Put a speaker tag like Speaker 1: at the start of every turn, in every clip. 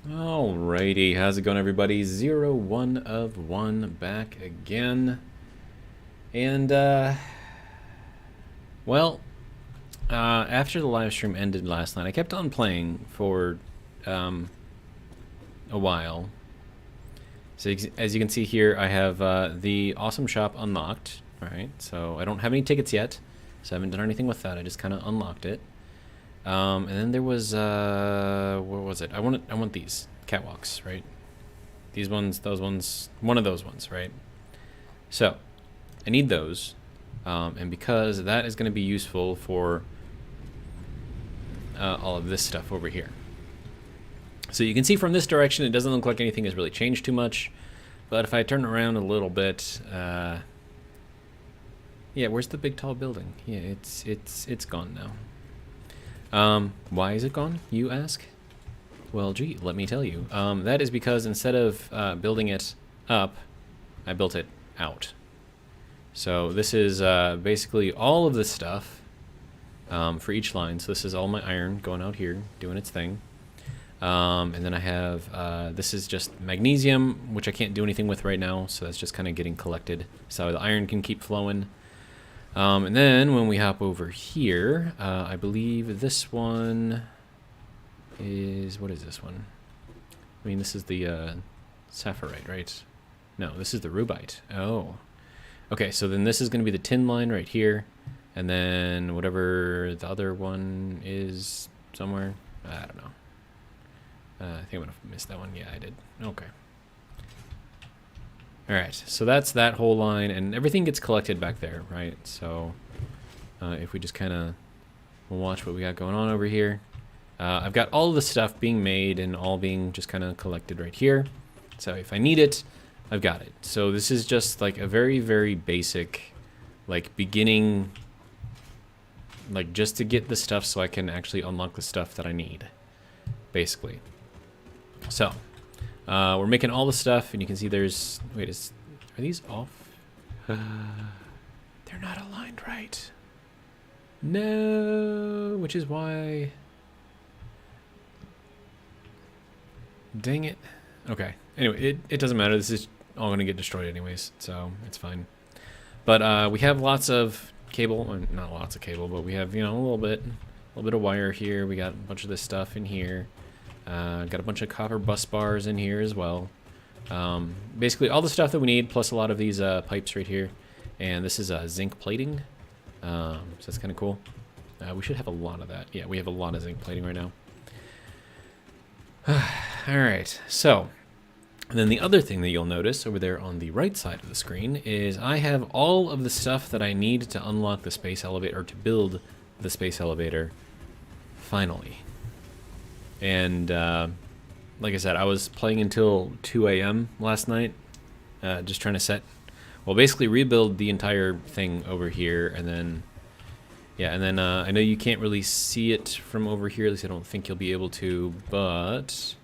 Speaker 1: Alrighty, how's it going, everybody? 1 of 1 back again. And, well, after the live stream ended last night, I kept on playing for a while. So as you can see here, I have the awesome shop unlocked. Alright, so I don't have any tickets yet, so I haven't done anything with that. I just kind of unlocked it. And then there was, what was it? I want these catwalks, right? These ones, those ones, one of those ones, right? So, I need those, and because that is going to be useful for all of this stuff over here. So you can see from this direction, it doesn't look like anything has really changed too much, but if I turn around a little bit, yeah, where's the big tall building? Yeah, it's gone now. Why is it gone, you ask? Well, gee, let me tell you. That is because instead of building it up, I built it out. So this is basically all of this stuff for each line. So this is all my iron going out here, doing its thing. And then I have, this is just magnesium, which I can't do anything with right now. So that's just kind of getting collected so the iron can keep flowing. And then when we hop over here, I believe this one is, what is this one? I mean, this is the sapphirite, right? No, this is the rubite. Oh. Okay, so then this is going to be the tin line right here. And then whatever the other one is somewhere. I don't know. I think I'm going to miss that one. Yeah, I did. Okay. Alright, so that's that whole line, and everything gets collected back there, right? So if we just kind of watch what we got going on over here. I've got all of the stuff being made and all being just kind of collected right here. So if I need it, I've got it. So this is just like a very, very basic, like beginning, like just to get the stuff so I can actually unlock the stuff that I need, basically. So we're making all the stuff, and you can see there's, wait, are these off? They're not aligned right. No, which is why. Dang it. Okay. Anyway, it doesn't matter. This is all going to get destroyed anyways, so it's fine. But we have lots of cable, or not lots of cable, but we have, you know, a little bit of wire here. We got a bunch of this stuff in here. Got a bunch of copper bus bars in here as well. Basically all the stuff that we need, plus a lot of these pipes right here. And this is zinc plating, so that's kind of cool. We should have a lot of that. Yeah, we have a lot of zinc plating right now. Alright, so and then the other thing that you'll notice over there on the right side of the screen is I have all of the stuff that I need to unlock the space elevator, or to build the space elevator, finally. And like I said, I was playing until 2 a.m. last night, just trying to basically rebuild the entire thing over here, and then, yeah, and then I know you can't really see it from over here, at least I don't think you'll be able to, but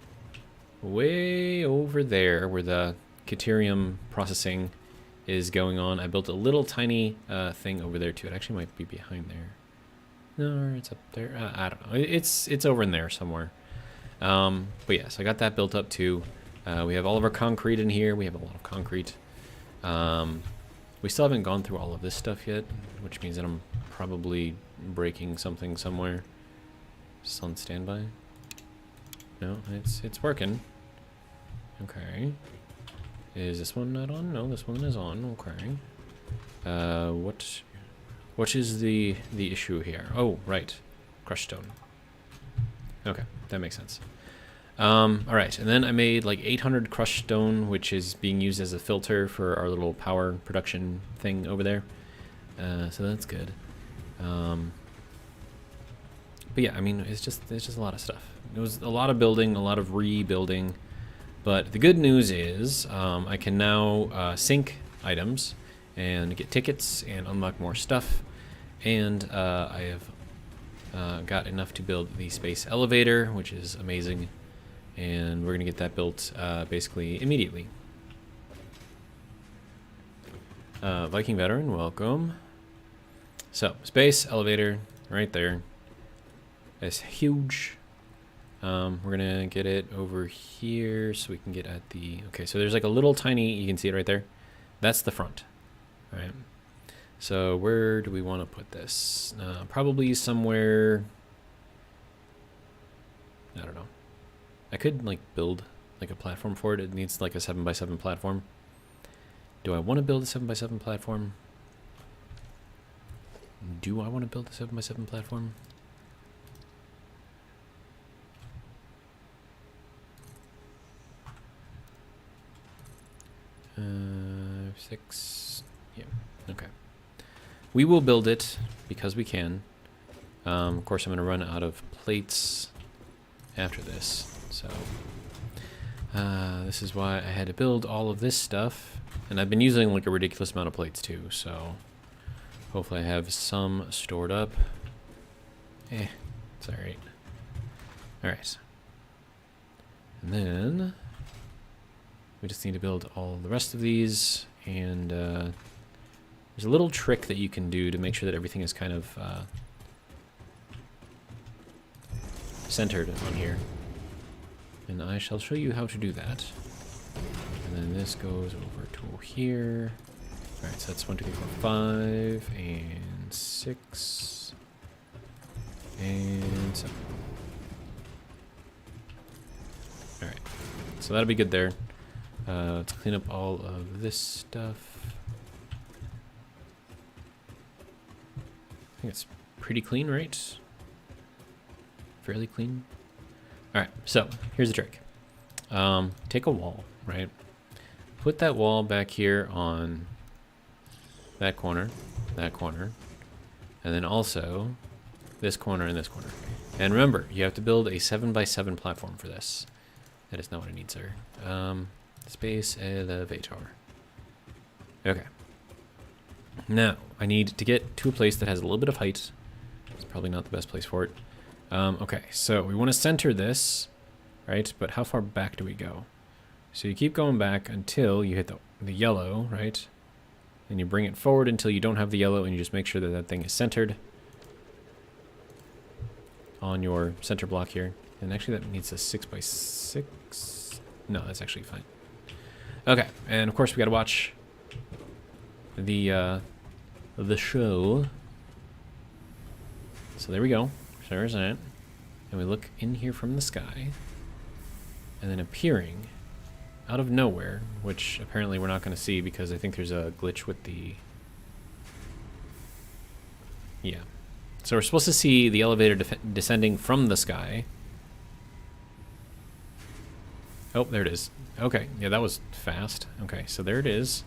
Speaker 1: way over there where the Caterium processing is going on, I built a little tiny thing over there too. It actually might be behind there. No, it's up there. I don't know. It's over in there somewhere. But yes, I got that built up too. We have all of our concrete in here. We have a lot of concrete. We still haven't gone through all of this stuff yet, which means that I'm probably breaking something somewhere. Just on standby. No, it's working. Okay. Is this one not on? No, this one is on. Okay. What is the issue here? Oh, right. Crushed stone. Okay, that makes sense. Alright, and then I made like 800 crushed stone, which is being used as a filter for our little power production thing over there. So that's good. But yeah, I mean, it's just a lot of stuff. It was a lot of building, a lot of rebuilding. But the good news is I can now sync items and get tickets and unlock more stuff. And I have got enough to build the space elevator, which is amazing. And we're going to get that built basically immediately. Viking veteran, welcome. So, space elevator right there. It's huge. We're gonna get it over here so we can get at the, okay, so there's like a little tiny, you can see it right there. That's the front, all right? So where do we want to put this? Probably somewhere, I don't know. I could like build like a platform for it. It needs like a 7x7 platform. Do I want to build a 7x7 platform? Do I want to build a 7x7 platform? Six. Yeah. Okay. We will build it because we can. Of course, I'm going to run out of plates after this. So this is why I had to build all of this stuff. And I've been using like a ridiculous amount of plates too. So hopefully I have some stored up. It's all right. All right. And then we just need to build all the rest of these. And there's a little trick that you can do to make sure that everything is kind of centered on here. And I shall show you how to do that. And then this goes over to here. All right, so that's 1, 2, 3, 4, 5, and 6, and 7. All right, so that'll be good there. Let's clean up all of this stuff. I think it's pretty clean, right? Fairly clean. All right, so here's the trick. Take a wall, right? Put that wall back here on that corner, and then also this corner and this corner. And remember, you have to build a 7x7 platform for this. That is not what I need, sir. Space elevator. Okay. Now, I need to get to a place that has a little bit of height. It's probably not the best place for it. Okay, so we want to center this, right? But how far back do we go? So you keep going back until you hit the yellow, right? And you bring it forward until you don't have the yellow, and you just make sure that that thing is centered on your center block here. And actually that needs a 6x6. No, that's actually fine. Okay, and of course we gotta watch the show. So there we go. There's that. And we look in here from the sky. And then appearing out of nowhere, which apparently we're not going to see because I think there's a glitch with the... Yeah. So we're supposed to see the elevator descending from the sky. Oh, there it is. Okay, yeah, that was fast. Okay, so there it is.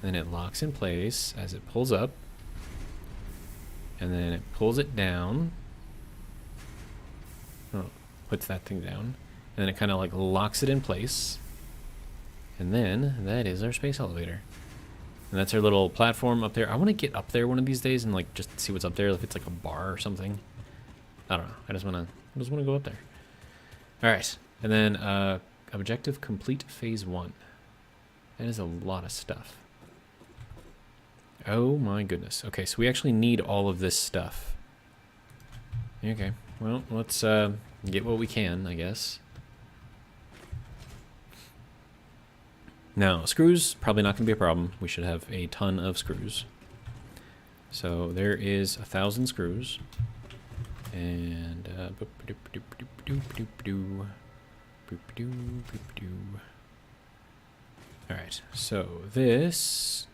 Speaker 1: And then it locks in place as it pulls up. And then it pulls it down. Oh, puts that thing down. And then it kind of like locks it in place. And then that is our space elevator. And that's our little platform up there. I want to get up there one of these days and like just see what's up there, if it's like a bar or something. I don't know. I just want to go up there. All right. And then objective complete phase 1. That is a lot of stuff. Oh my goodness. Okay, so we actually need all of this stuff. Okay. Well, let's get what we can, I guess. Now, screws, probably not going to be a problem. We should have a ton of screws. So there is 1,000 screws. And alright, so this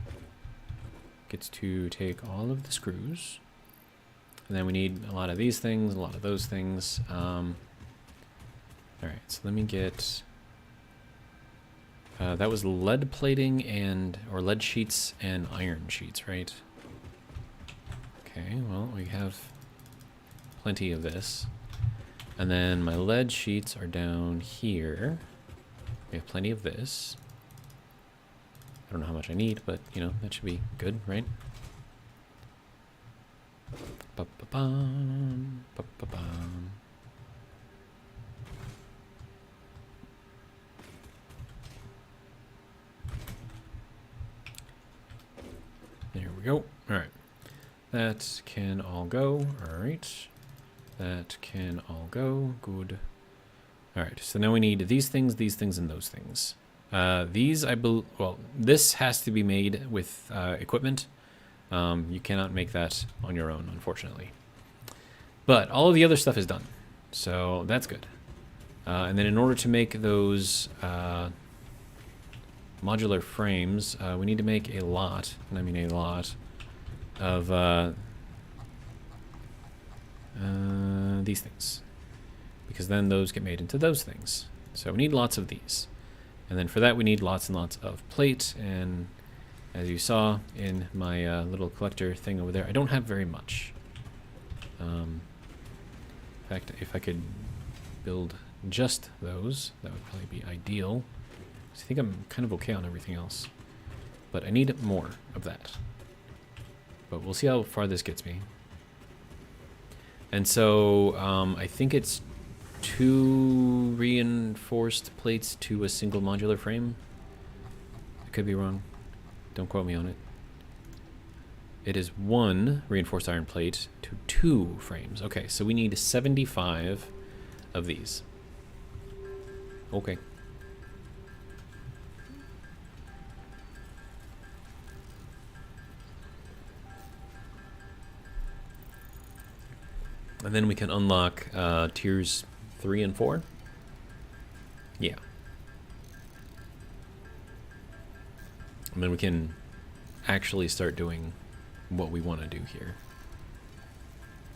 Speaker 1: gets to take all of the screws. And then we need a lot of these things, a lot of those things. Alright, so let me get... that was lead plating or lead sheets and iron sheets, right? Okay, well, we have plenty of this. And then my lead sheets are down here. We have plenty of this. I don't know how much I need, but, you know, that should be good, right? Ba-ba-bum, ba-ba-bum. There we go. All right. That can all go. All right. That can all go. Good. All right, so now we need these things, and those things. These, well, this has to be made with equipment. You cannot make that on your own, unfortunately. But all of the other stuff is done, so that's good. And then in order to make those modular frames, we need to make a lot, and I mean a lot, of these things. Because then those get made into those things. So we need lots of these. And then for that we need lots and lots of plate, and as you saw in my little collector thing over there, I don't have very much. In fact, if I could build just those, that would probably be ideal. I think I'm kind of okay on everything else. But I need more of that. But we'll see how far this gets me. And so I think it's 2 reinforced plates to a single modular frame. I could be wrong. Don't quote me on it. It is 1 reinforced iron plate to 2 frames. Okay, so we need 75 of these. Okay. And then we can unlock tiers 3 and 4. Yeah. And then we can actually start doing what we want to do here.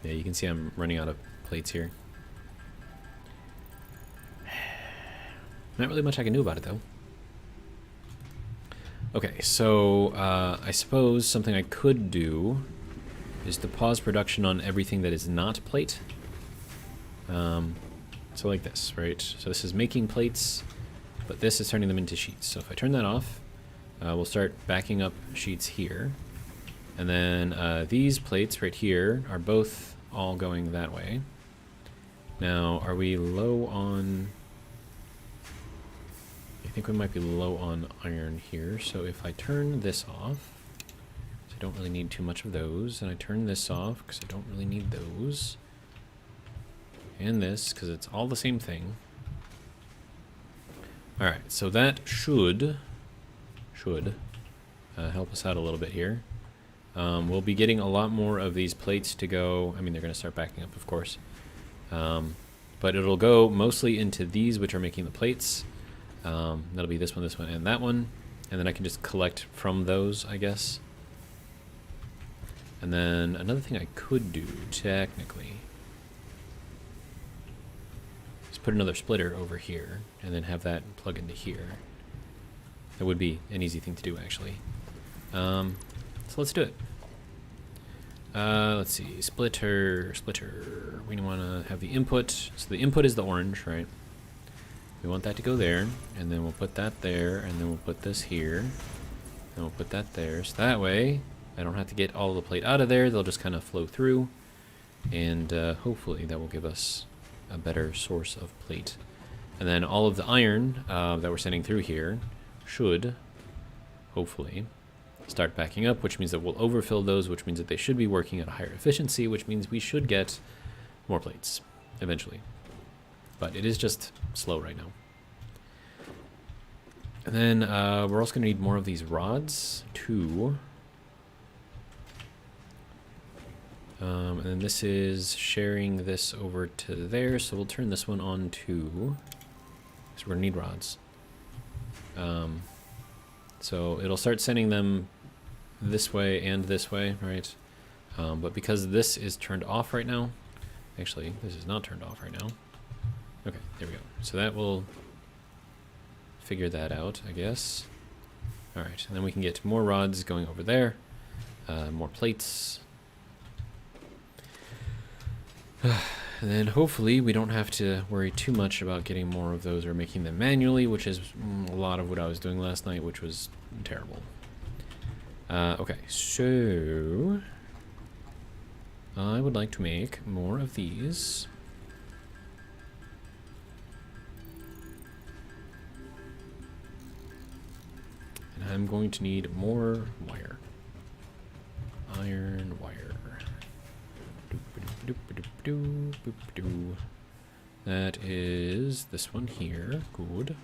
Speaker 1: Yeah, you can see I'm running out of plates here. Not really much I can do about it, though. Okay, so I suppose something I could do is to pause production on everything that is not plate. So like this, right? So this is making plates, but this is turning them into sheets. So if I turn that off, we'll start backing up sheets here. And then these plates right here are both all going that way. Now, are we low on... I think we might be low on iron here. So if I turn this off, I don't really need too much of those, and I turn this off because I don't really need those, and this because it's all the same thing. Alright, so that should help us out a little bit here. We'll be getting a lot more of these plates to go. I mean, they're going to start backing up, of course, but it'll go mostly into these, which are making the plates. That'll be this one, and that one, and then I can just collect from those, I guess. And then another thing I could do, technically, is put another splitter over here, and then have that plug into here. That would be an easy thing to do, actually. So let's do it. Let's see, splitter. We want to have the input. So the input is the orange, right? We want that to go there, and then we'll put that there, and then we'll put this here, and we'll put that there. So that way, I don't have to get all the plate out of there. They'll just kind of flow through, and hopefully that will give us a better source of plate. And then all of the iron that we're sending through here should, hopefully, start backing up, which means that we'll overfill those, which means that they should be working at a higher efficiency, which means we should get more plates eventually. But it is just slow right now. And then we're also going to need more of these rods, too. And then this is sharing this over to there, so we'll turn this one on too. So we're going to need rods. So it'll start sending them this way and this way, right? But because this is turned off right now, actually, this is not turned off right now. Okay, there we go. So that will figure that out, I guess. All right, and then we can get more rods going over there, more plates. And then hopefully we don't have to worry too much about getting more of those or making them manually, which is a lot of what I was doing last night, which was terrible. Okay, so I would like to make more of these. And I'm going to need more wire. Iron wire. That is this one here. Good.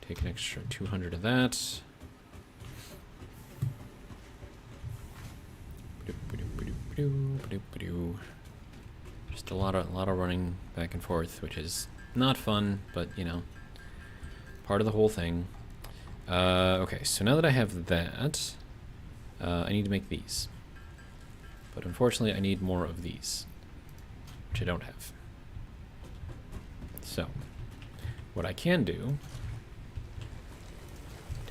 Speaker 1: Take an extra 200 of that. Just a lot of running back and forth, which is not fun, but you know, part of the whole thing. Okay, so now that I have that, I need to make these. But unfortunately, I need more of these, which I don't have. So, what I can do,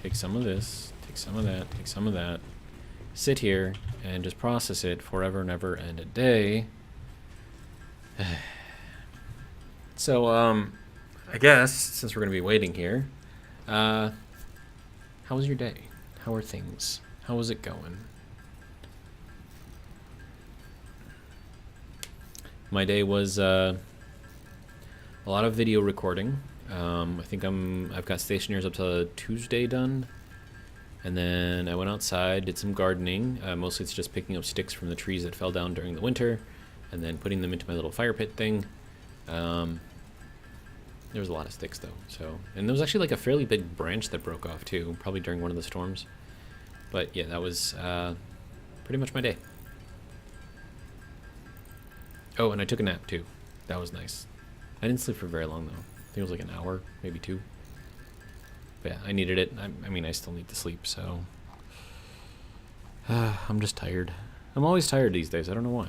Speaker 1: take some of this, take some of that, take some of that, sit here, and just process it forever and ever and a day. So, I guess, since we're going to be waiting here, how was your day? How are things? How is it going? My day was a lot of video recording. I think I've got stationaries up to Tuesday done. And then I went outside, did some gardening. Mostly it's just picking up sticks from the trees that fell down during the winter and then putting them into my little fire pit thing. There was a lot of sticks though, so, and there was actually like a fairly big branch that broke off too, probably during one of the storms. But yeah, that was pretty much my day. Oh, and I took a nap too. That was nice. I didn't sleep for very long though. I think it was like an hour, maybe 2. But yeah, I needed it. I mean, I still need to sleep, so I'm just tired. I'm always tired these days. I don't know why.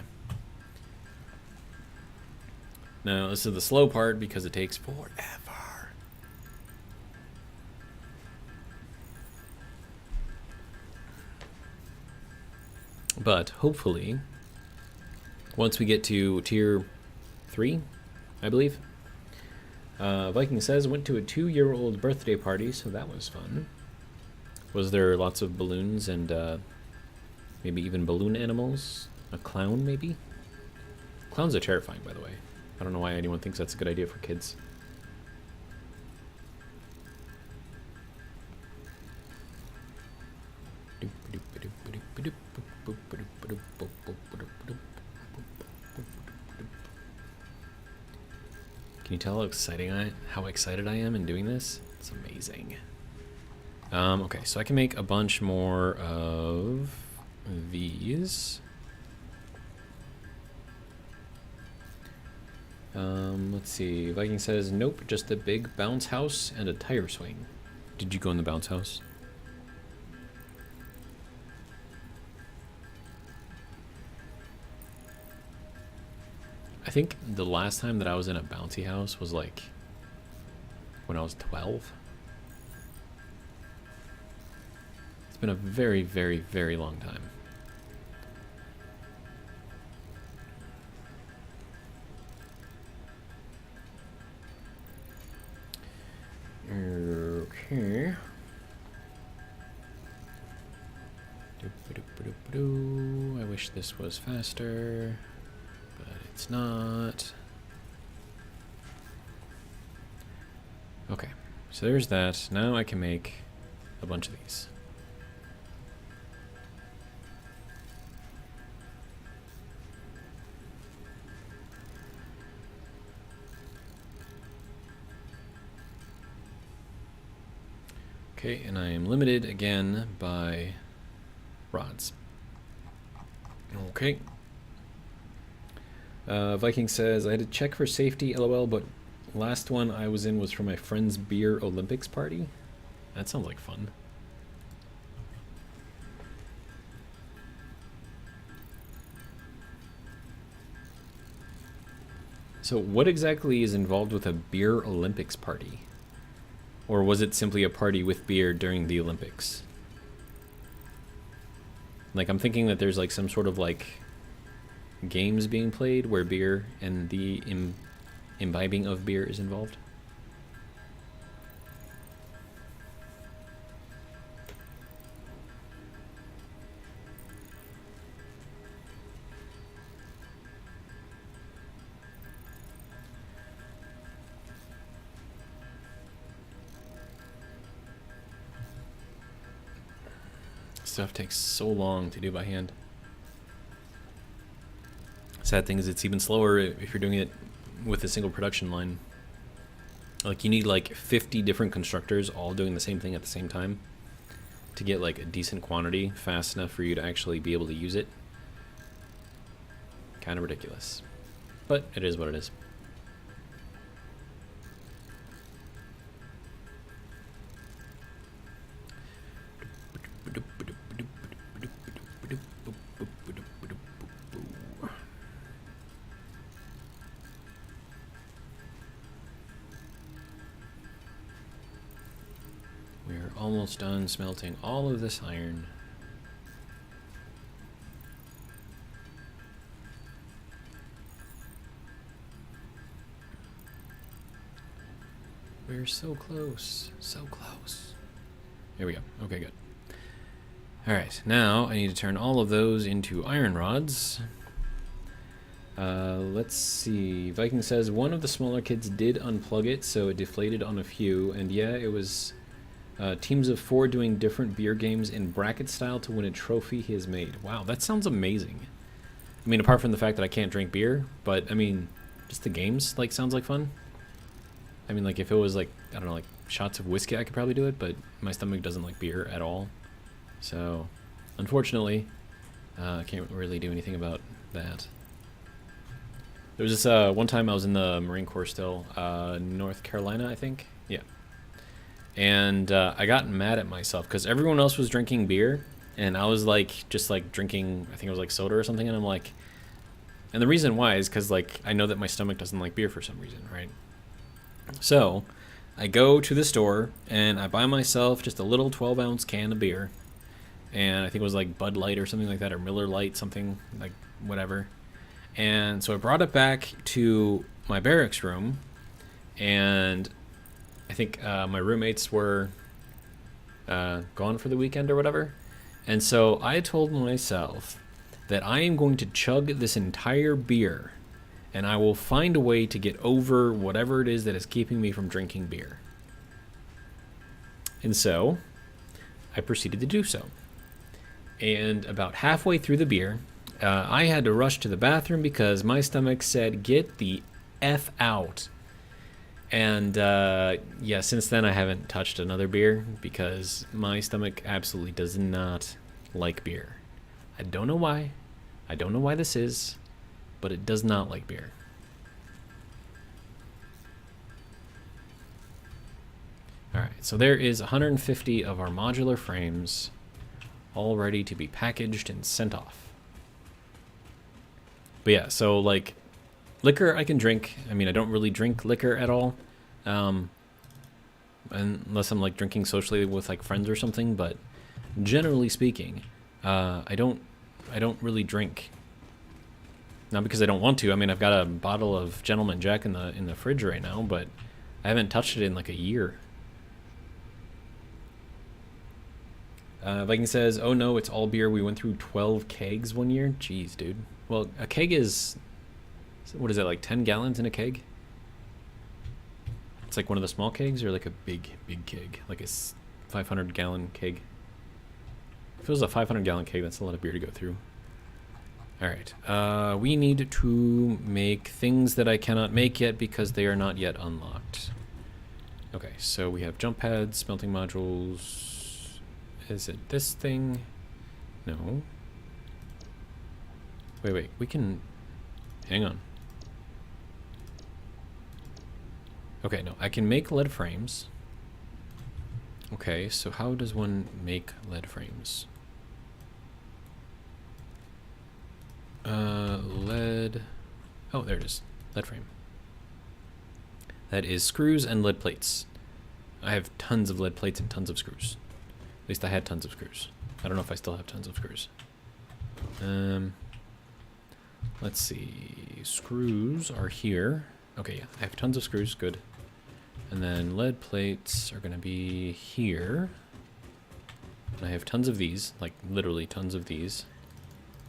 Speaker 1: Now, this is the slow part because it takes forever. But hopefully, once we get to tier 3, I believe. Viking says, went to a 2-year-old birthday party, so that was fun. Was there lots of balloons and maybe even balloon animals? A clown, maybe? Clowns are terrifying, by the way. I don't know why anyone thinks that's a good idea for kids. Can you tell how excited I am in doing this? It's amazing. Okay, so I can make a bunch more of these. Let's see. Viking says, nope, just a big bounce house and a tire swing. Did you go in the bounce house? I think the last time that I was in a bouncy house was like when I was 12. It's been a very, very, very long time. Okay. I wish this was faster, but it's not. Okay, so there's that. Now I can make a bunch of these. Okay, and I am limited again by rods. Okay. Viking says, I had to check for safety, lol, but last one I was in was for my friend's beer Olympics party. That sounds like fun. So what exactly is involved with a beer Olympics party? Or was it simply a party with beer during the Olympics? Like, I'm thinking that there's like some sort of like games being played where beer and the imbibing of beer is involved. Stuff takes so long to do by hand. Sad thing is it's even slower if you're doing it with a single production line. Like, you need like 50 different constructors all doing the same thing at the same time to get like a decent quantity fast enough for you to actually be able to use it. Kind of ridiculous, but it is what it is. We're almost done smelting all of this iron. We're so close, so close. Here we go. Okay, good. All right, now I need to turn all of those into iron rods. Let's see. Viking says one of the smaller kids did unplug it, so it deflated on a few. And yeah, it was teams of 4 doing different beer games in bracket style to win a trophy he has made. Wow, that sounds amazing. I mean, apart from the fact that I can't drink beer, but I mean, just the games like sounds like fun. I mean, like if it was like, I don't know, like shots of whiskey, I could probably do it, but my stomach doesn't like beer at all. So, unfortunately, I can't really do anything about that. There was this one time I was in the Marine Corps still, North Carolina, I think. Yeah. And I got mad at myself because everyone else was drinking beer, and I was like, just like drinking, I think it was like soda or something, and I'm like, and the reason why is because like I know that my stomach doesn't like beer for some reason, right? So I go to the store and I buy myself just a little 12-ounce can of beer, and I think it was like Bud Light or something like that, or Miller Lite, something like whatever. And so I brought it back to my barracks room, and I think my roommates were gone for the weekend or whatever. And so I told myself that I am going to chug this entire beer, and I will find a way to get over whatever it is that is keeping me from drinking beer. And so I proceeded to do so. And about halfway through the beer, I had to rush to the bathroom because my stomach said, "Get the F out." And yeah, since then I haven't touched another beer because my stomach absolutely does not like beer. I don't know why. I don't know why this is, but it does not like beer. Alright, so there is 150 of our modular frames all ready to be packaged and sent off. But yeah, so like liquor I can drink. I mean, I don't really drink liquor at all, unless I'm like drinking socially with like friends or something. But generally speaking, I don't really drink. Not because I don't want to. I mean, I've got a bottle of Gentleman Jack in the fridge right now, but I haven't touched it in like a year. Viking says, "Oh no, it's all beer. We went through 12 kegs one year." Jeez, dude. Well, a keg is, what is it, like 10 gallons in a keg? It's like one of the small kegs, or like a big keg, like a 500-gallon keg. If it was a 500-gallon keg, that's a lot of beer to go through. All right, we need to make things that I cannot make yet because they are not yet unlocked. Okay, so we have jump pads, smelting modules. Is it this thing? No. Wait, we can, hang on. Okay, no, I can make lead frames. Okay, so how does one make lead frames? Lead, oh, there it is, lead frame. That is screws and lead plates. I have tons of lead plates and tons of screws. At least I had tons of screws. I don't know if I still have tons of screws. Let's see. Screws are here. Okay, yeah, I have tons of screws. Good. And then lead plates are going to be here. And I have tons of these, like literally tons of these.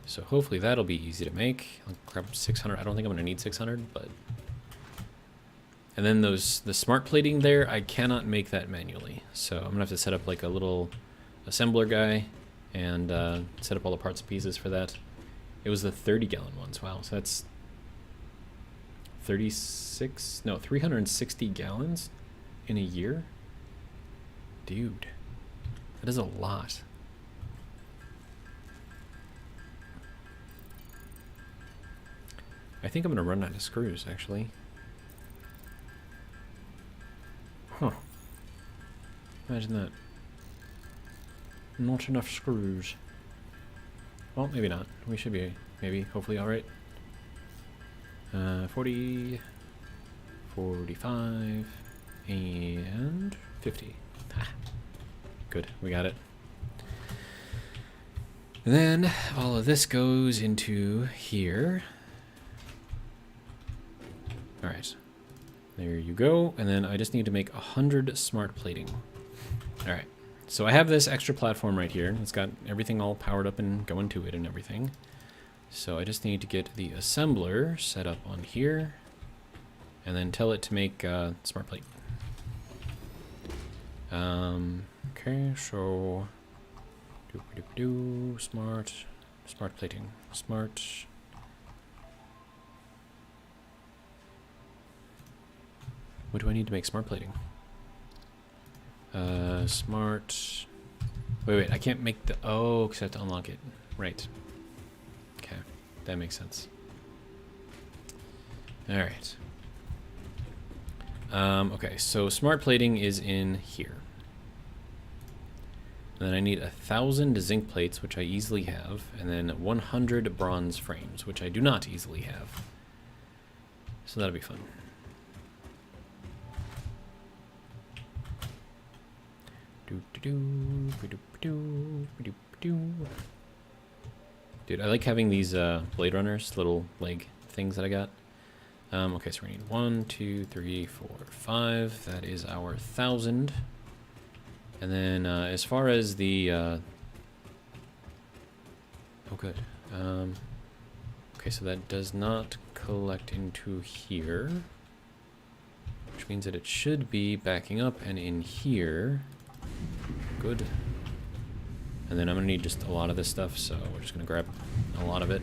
Speaker 1: So hopefully that'll be easy to make. I'll grab 600. I don't think I'm going to need 600, but... And then the smart plating there, I cannot make that manually. So I'm going to have to set up like a little assembler guy and set up all the parts and pieces for that. It was the 30-gallon ones. Wow, so that's 360 gallons in a year? Dude, that is a lot. I think I'm gonna run out of screws, actually. Huh. Imagine that. Not enough screws. Well, maybe not. We should be, maybe, hopefully alright. 40, 45, and 50. Ah, good, we got it. And then all of this goes into here. Alright. There you go. And then I just need to make 100 smart plating. Alright. So I have this extra platform right here. It's got everything all powered up and going to it and everything. So I just need to get the assembler set up on here. And then tell it to make smart plate. Okay, so... Smart plating. Smart... What do I need to make smart plating? Smart... Wait, I can't make the... Oh, because I have to unlock it. Right. Okay, that makes sense. Alright. Okay, so smart plating is in here. And then I need 1,000 zinc plates, which I easily have, and then 100 bronze frames, which I do not easily have. So that'll be fun. Dude, I like having these Blade Runners, little leg things that I got. Okay, so we need 1, 2, 3, 4, 5. That is our 1,000. And then as far as the... Oh, good. Okay, so that does not collect into here. Which means that it should be backing up and in here. Good. And then I'm going to need just a lot of this stuff, so we're just going to grab a lot of it.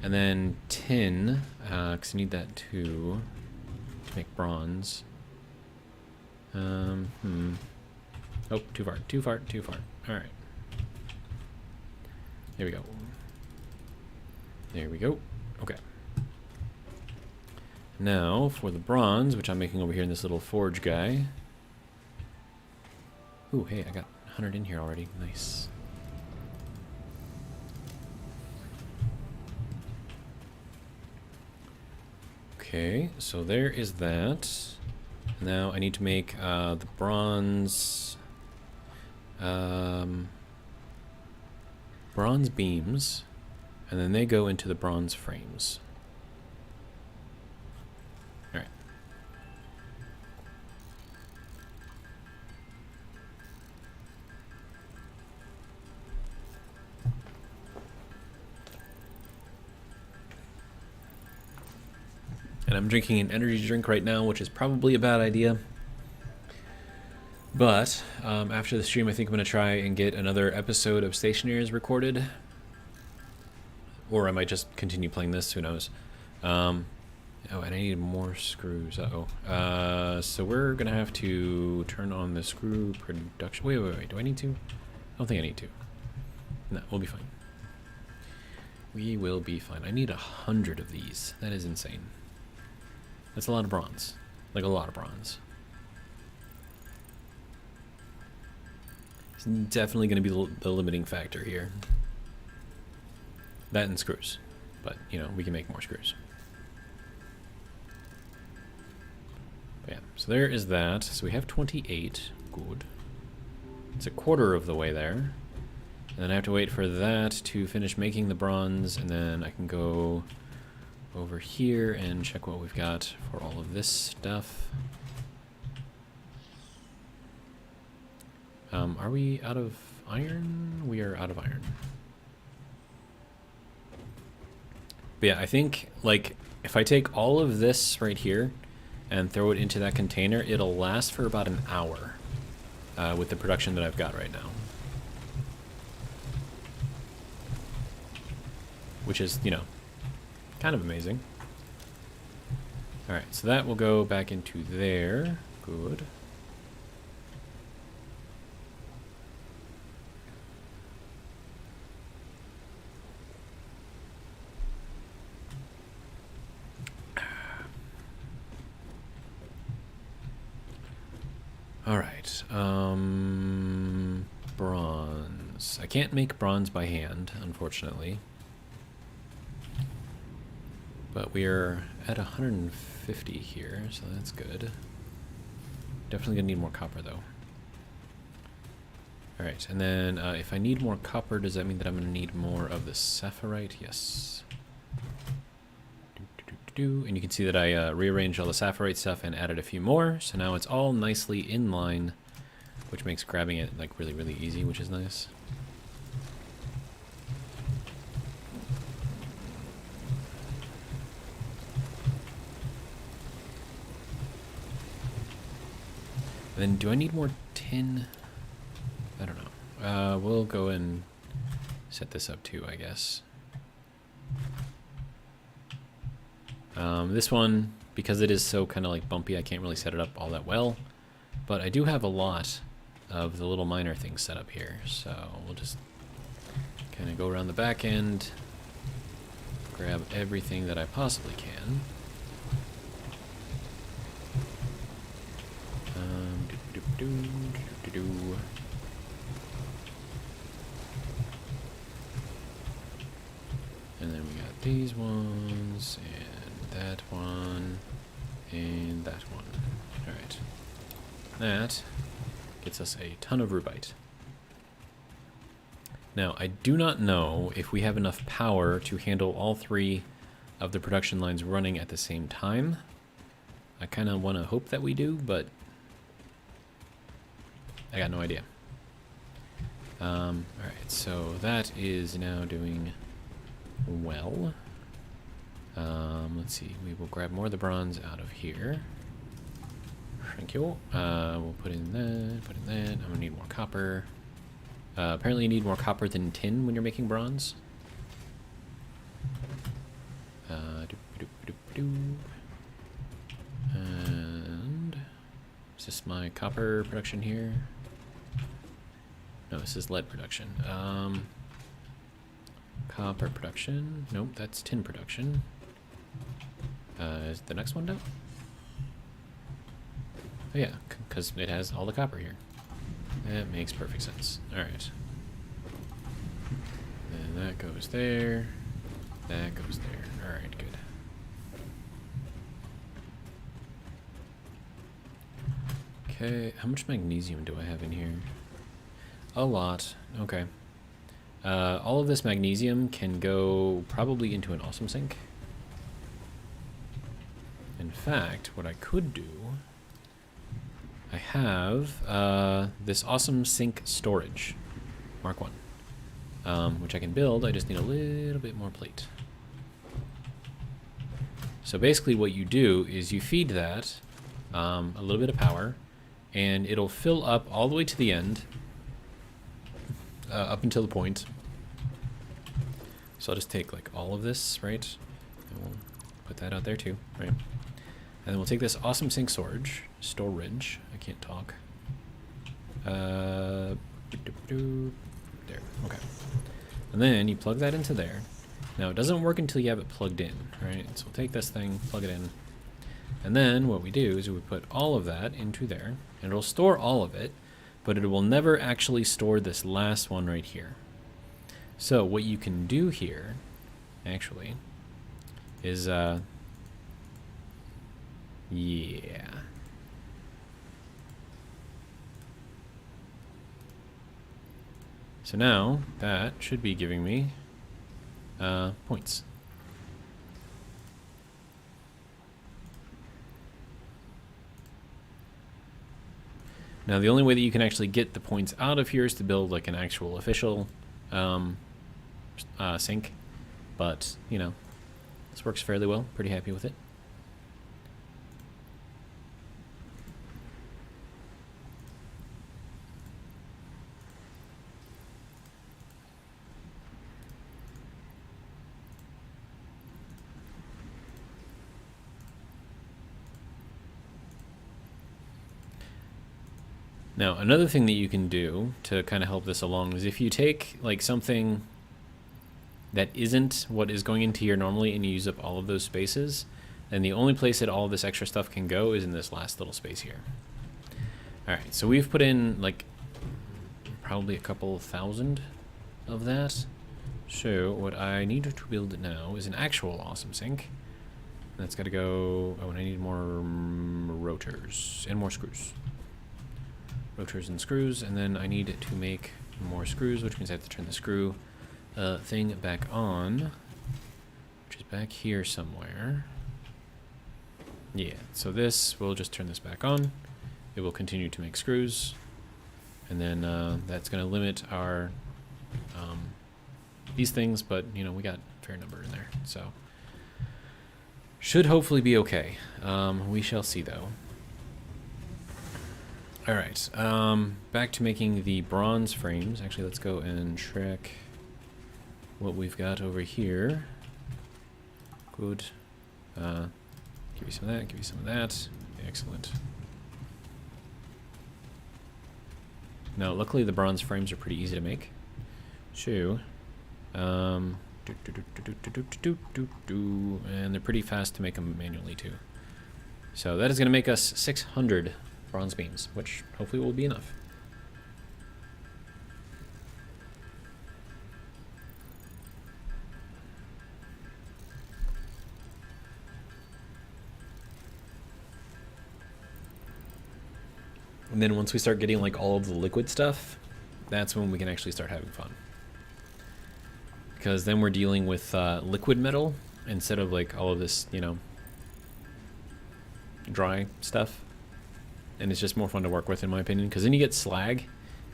Speaker 1: And then tin, because I need that too, to make bronze. Oh, too far. Alright. There we go. There we go. Okay. Now, for the bronze, which I'm making over here in this little forge guy. Ooh, hey, I got 100 in here already. Nice. Okay, so there is that. Now I need to make the bronze... bronze beams, and then they go into the bronze frames. Alright. And I'm drinking an energy drink right now, which is probably a bad idea. But after the stream, I think I'm going to try and get another episode of Stationaries recorded. Or I might just continue playing this, who knows. Oh, and I need more screws. Uh-oh. So we're going to have to turn on the screw production. Wait. Do I need to? I don't think I need to. No, we'll be fine. We will be fine. I need 100 of these. That is insane. That's a lot of bronze. Like a lot of bronze. It's definitely going to be the limiting factor here. That and screws. But, you know, we can make more screws. But yeah, so there is that. So we have 28. Good. It's a quarter of the way there. And then I have to wait for that to finish making the bronze, and then I can go over here and check what we've got for all of this stuff. Are we out of iron? We are out of iron. But yeah, I think, like, if I take all of this right here and throw it into that container, it'll last for about an hour with the production that I've got right now. Which is, you know, kind of amazing. Alright, so that will go back into there. Good. Alright, bronze. I can't make bronze by hand, unfortunately. But we're at 150 here, so that's good. Definitely gonna need more copper, though. Alright, and then if I need more copper, does that mean that I'm gonna need more of the sapphirite? Yes. And you can see that I rearranged all the sapphirite stuff and added a few more, so now it's all nicely in line, which makes grabbing it like really, really easy, which is nice. And then do I need more tin? I don't know. We'll go and set this up too, I guess. This one, because it is so kind of like bumpy, I can't really set it up all that well. But I do have a lot of the little miner things set up here, so we'll just kind of go around the back end, grab everything that I possibly can. And then we got these ones, and that one, and that one. Alright. That gets us a ton of rubite. Now, I do not know if we have enough power to handle all three of the production lines running at the same time. I kind of want to hope that we do, but I got no idea. Alright, so that is now doing well. Let's see, we will grab more of the bronze out of here. Thank you. We'll put in that, I'm gonna need more copper. Apparently you need more copper than tin when you're making bronze. And is this my copper production here? No, this is lead production. Copper production. Nope, that's tin production. Is the next one down? Oh yeah, because it has all the copper here. That makes perfect sense. Alright. And that goes there. That goes there. Alright, good. Okay, how much magnesium do I have in here? A lot. Okay. All of this magnesium can go probably into an awesome sink. In fact, what I could do, I have this awesome sink storage, Mark 1, which I can build. I just need a little bit more plate. So basically what you do is you feed that a little bit of power, and it'll fill up all the way to the end, up until the point. So I'll just take like all of this, right? And we'll put that out there too, right? And then we'll take this awesome sink storage, I can't talk. There, okay. And then you plug that into there. Now it doesn't work until you have it plugged in, right? So we'll take this thing, plug it in. And then what we do is we put all of that into there, and it'll store all of it, but it will never actually store this last one right here. So what you can do here, actually, is, yeah. So now, that should be giving me points. Now the only way that you can actually get the points out of here is to build like an actual official sink, but you know, this works fairly well. Pretty happy with it. Now, another thing that you can do to kind of help this along is if you take like something that isn't what is going into here normally and you use up all of those spaces, then the only place that all of this extra stuff can go is in this last little space here. All right, so we've put in like probably a couple thousand of that. So what I need to build now is an actual awesome sink. That's got to go. Oh, and I need more rotors and more screws. Rotors and screws, and then I need to make more screws, which means I have to turn the screw thing back on, which is back here somewhere. Yeah, so this, we'll just turn this back on. It will continue to make screws, and then that's going to limit our these things, but you know, we got a fair number in there, so should hopefully be okay. We shall see though. All right, back to making the bronze frames. Actually, let's go and check what we've got over here. Good. Give you some of that, give you some of that. Excellent. Now, luckily the bronze frames are pretty easy to make. So, and they're pretty fast to make them manually too. So that is going to make us 600 bronze beams, which hopefully will be enough. And then once we start getting like all of the liquid stuff, that's when we can actually start having fun. Because then we're dealing with liquid metal instead of like all of this, you know, dry stuff. And it's just more fun to work with, in my opinion. Because then you get slag,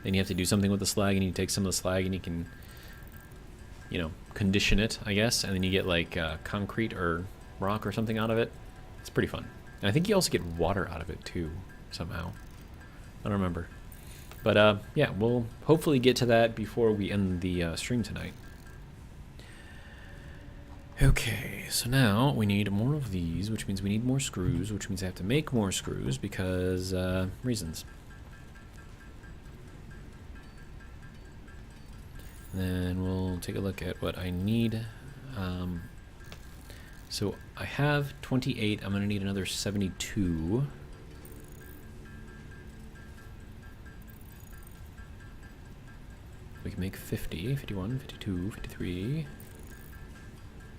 Speaker 1: then you have to do something with the slag, and you take some of the slag and you can, you know, condition it, I guess. And then you get like concrete or rock or something out of it. It's pretty fun. And I think you also get water out of it too, somehow. I don't remember. But yeah, we'll hopefully get to that before we end the stream tonight. Okay, so now we need more of these, which means we need more screws, which means I have to make more screws because reasons. And then we'll take a look at what I need. So I have 28. I'm going to need another 72. We can make 50, 51, 52, 53.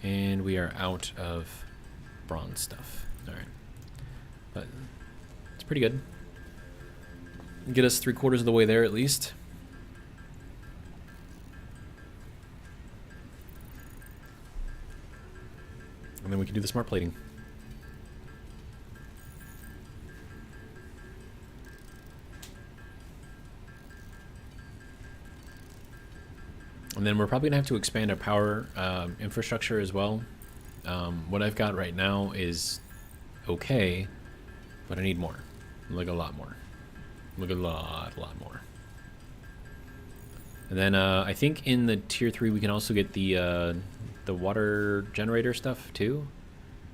Speaker 1: And we are out of bronze stuff. Alright. But it's pretty good. Get us 3/4 of the way there at least. And then we can do the smart plating. And then we're probably gonna have to expand our power infrastructure as well. What I've got right now is okay, but I need more, like a lot more, like a lot more. And then I think in the tier 3 we can also get the water generator stuff too,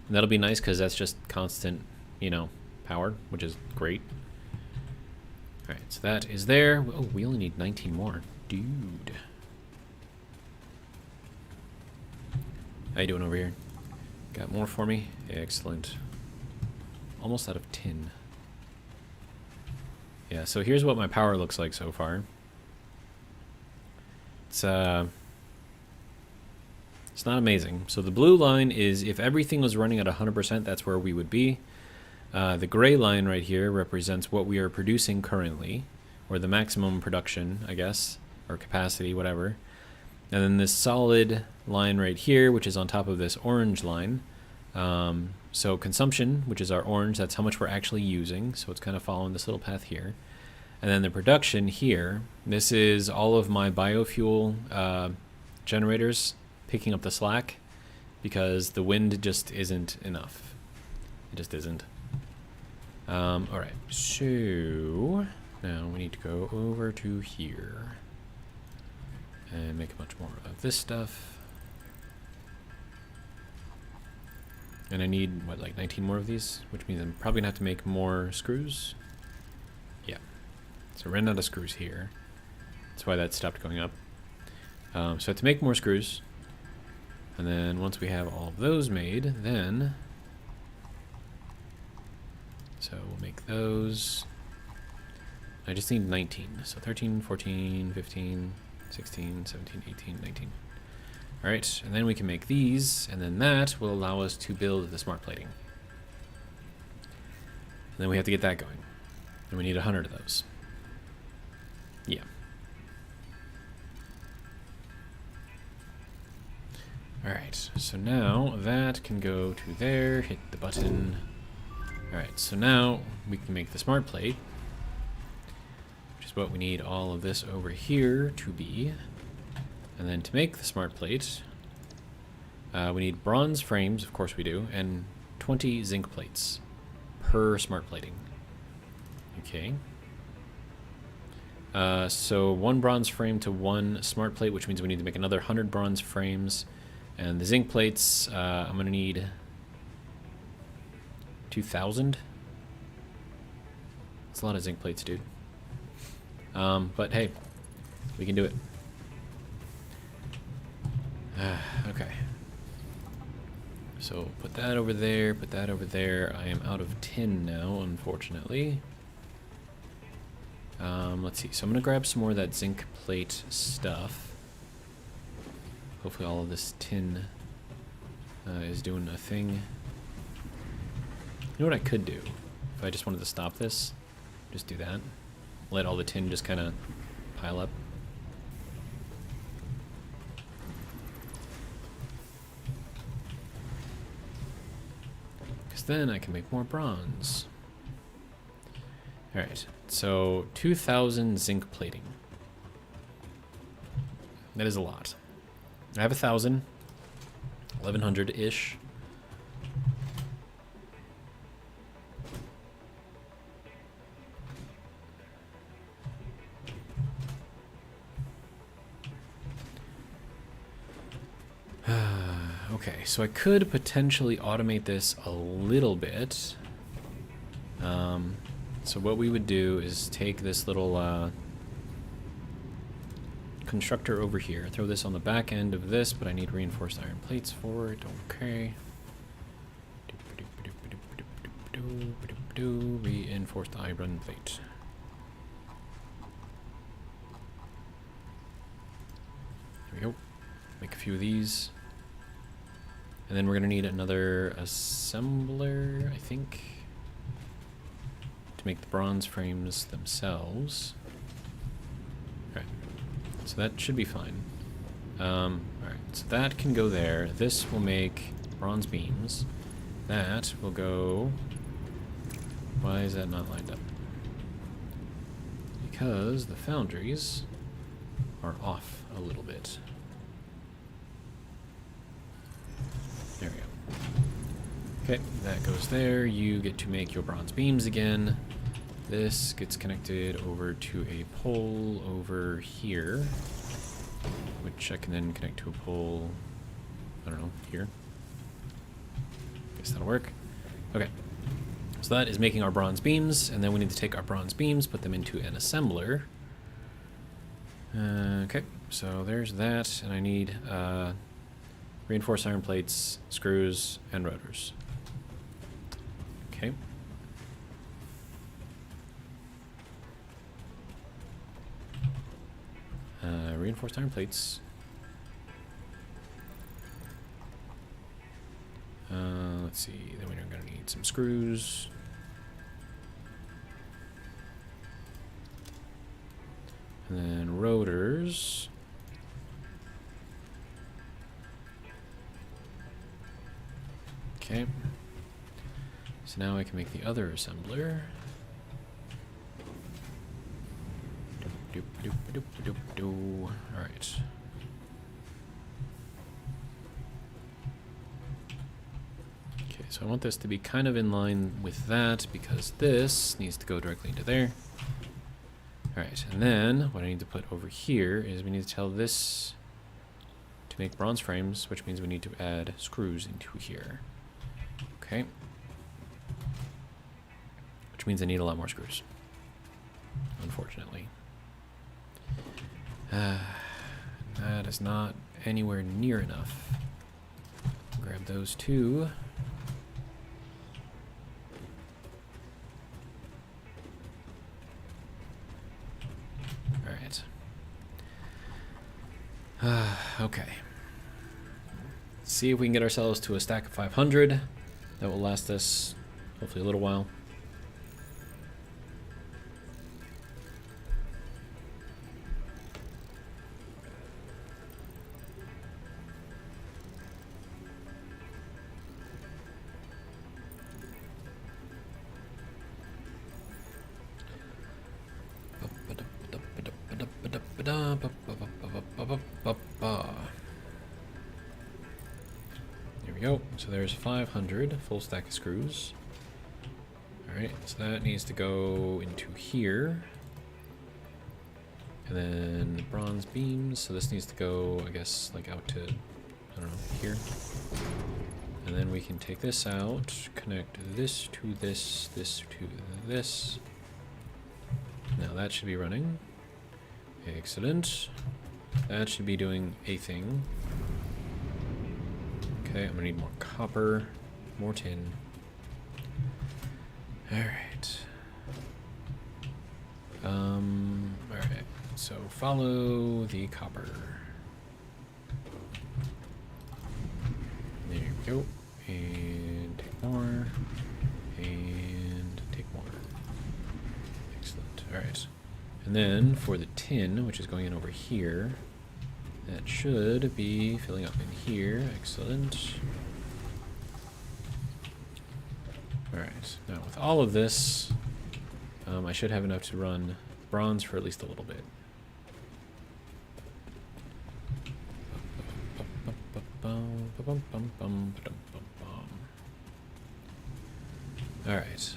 Speaker 1: and that'll be nice because that's just constant, you know, power, which is great. All right, so that is there. Oh, we only need 19 more, dude. How you doing over here? Got more for me? Excellent. Almost out of tin. Yeah, so here's what my power looks like so far. It's not amazing. So the blue line is if everything was running at 100%, that's where we would be. The gray line right here represents what we are producing currently, or the maximum production, I guess, or capacity, whatever. And then this solid line right here, which is on top of this orange line. So consumption, which is our orange, that's how much we're actually using. So it's kind of following this little path here. And then the production here, this is all of my biofuel generators picking up the slack because the wind just isn't enough. It just isn't. All right, so now we need to go over to here. And make much more of this stuff. And I need, what, like 19 more of these? Which means I'm probably going to have to make more screws. Yeah. So I ran out of screws here. That's why that stopped going up. So I have to make more screws. And then once we have all of those made, then... So we'll make those. I just need 19. So 13, 14, 15, 16, 17, 18, 19. Alright, and then we can make these, and then that will allow us to build the smart plating. And then we have to get that going. And we need 100 of those. Yeah. Alright, so now that can go to there, hit the button. Alright, so now we can make the smart plate, which is what we need all of this over here to be. And then to make the smart plate, we need bronze frames, of course we do, and 20 zinc plates per smart plating. Okay. So 1 bronze frame to 1 smart plate, which means we need to make another 100 bronze frames. And the zinc plates, I'm going to need 2,000. That's a lot of zinc plates, dude. But hey, we can do it. Okay. So put that over there, put that over there. I am out of tin now, unfortunately. Let's see. So I'm going to grab some more of that zinc plate stuff. Hopefully all of this tin is doing a thing. You know what I could do? If I just wanted to stop this, just do that. Let all the tin just kind of pile up. Because then I can make more bronze. Alright, so 2,000 zinc plating. That is a lot. I have 1,000. 1,100-ish. Okay, so I could potentially automate this a little bit. So what we would do is take this little constructor over here, throw this on the back end of this, but I need reinforced iron plates for it. Okay. Reinforced iron plate. There we go. Make a few of these. And then we're going to need another assembler, I think, to make the bronze frames themselves. Okay, so that should be fine. Alright, so that can go there. This will make bronze beams. That will go... Why is that not lined up? Because the foundries are off a little bit. There we go. Okay, that goes there. You get to make your bronze beams again. This gets connected over to a pole over here, which I can then connect to a pole, I don't know, here. Guess that'll work. Okay, so that is making our bronze beams, and then we need to take our bronze beams, put them into an assembler. Okay, so there's that, and I need reinforced iron plates, screws, and rotors. Okay. Reinforced iron plates. Let's see, then we're going to need some screws. And then rotors. Okay. So now I can make the other assembler. Alright. Okay, so I want this to be kind of in line with that because this needs to go directly into there. Alright, and then what I need to put over here is we need to tell this to make bronze frames, which means we need to add screws into here. Okay. Which means I need a lot more screws. unfortunately. That is not anywhere near enough. Grab those two. Alright. Okay. Let's see if we can get ourselves to a stack of 500. That will last us hopefully a little while. There we go. So there's 500 full stack of screws. Alright, so that needs to go into here. And then bronze beams, so this needs to go, I guess, like out to, I don't know, here. And then we can take this out, connect this to this, this to this. Now that should be running. Excellent. That should be doing a thing. Okay, I'm gonna need more copper, more tin. Alright. Alright. So follow the copper. There you go. And take more. And take more. Excellent. Alright. And then for the tin, which is going in over here, that should be filling up in here. Excellent. Alright, now with all of this, I should have enough to run bronze for at least a little bit. Alright,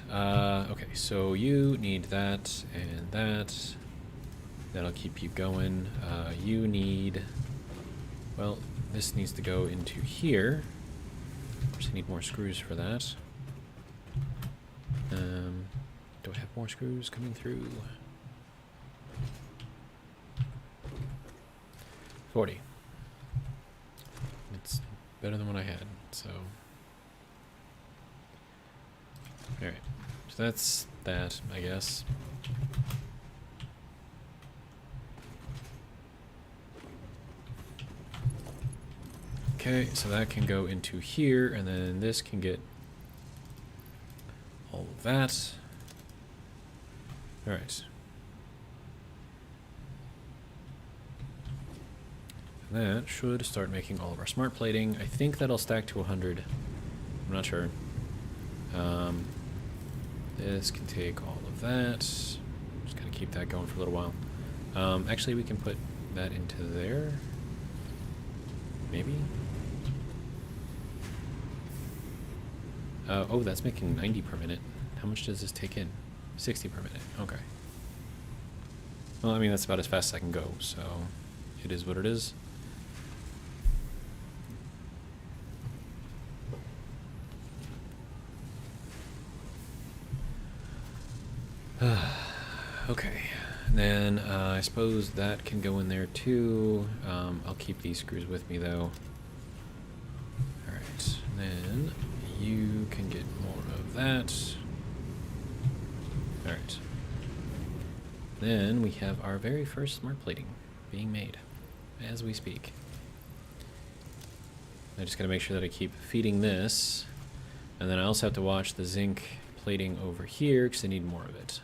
Speaker 1: okay, so you need that and that. That'll keep you going. You need, well, this needs to go into here. Of course, I need more screws for that. Do I have more screws coming through? 40. It's better than what I had, so. Alright, so that's that, I guess. Okay, so that can go into here, and then this can get all of that. Alright. That should start making all of our smart plating. I think that'll stack to 100. I'm not sure. This can take all of that. Just gonna keep that going for a little while. Actually, we can put that into there. Maybe? Oh, that's making 90 per minute. How much does this take in? 60 per minute. Okay. Well, I mean, that's about as fast as I can go, so it is what it is. Okay. And then I suppose that can go in there too. I'll keep these screws with me though. Alright. Then you can get more of that. Alright. Then we have our very first smart plating being made as we speak. I just gotta make sure that I keep feeding this. And then I also have to watch the zinc plating over here because I need more of it.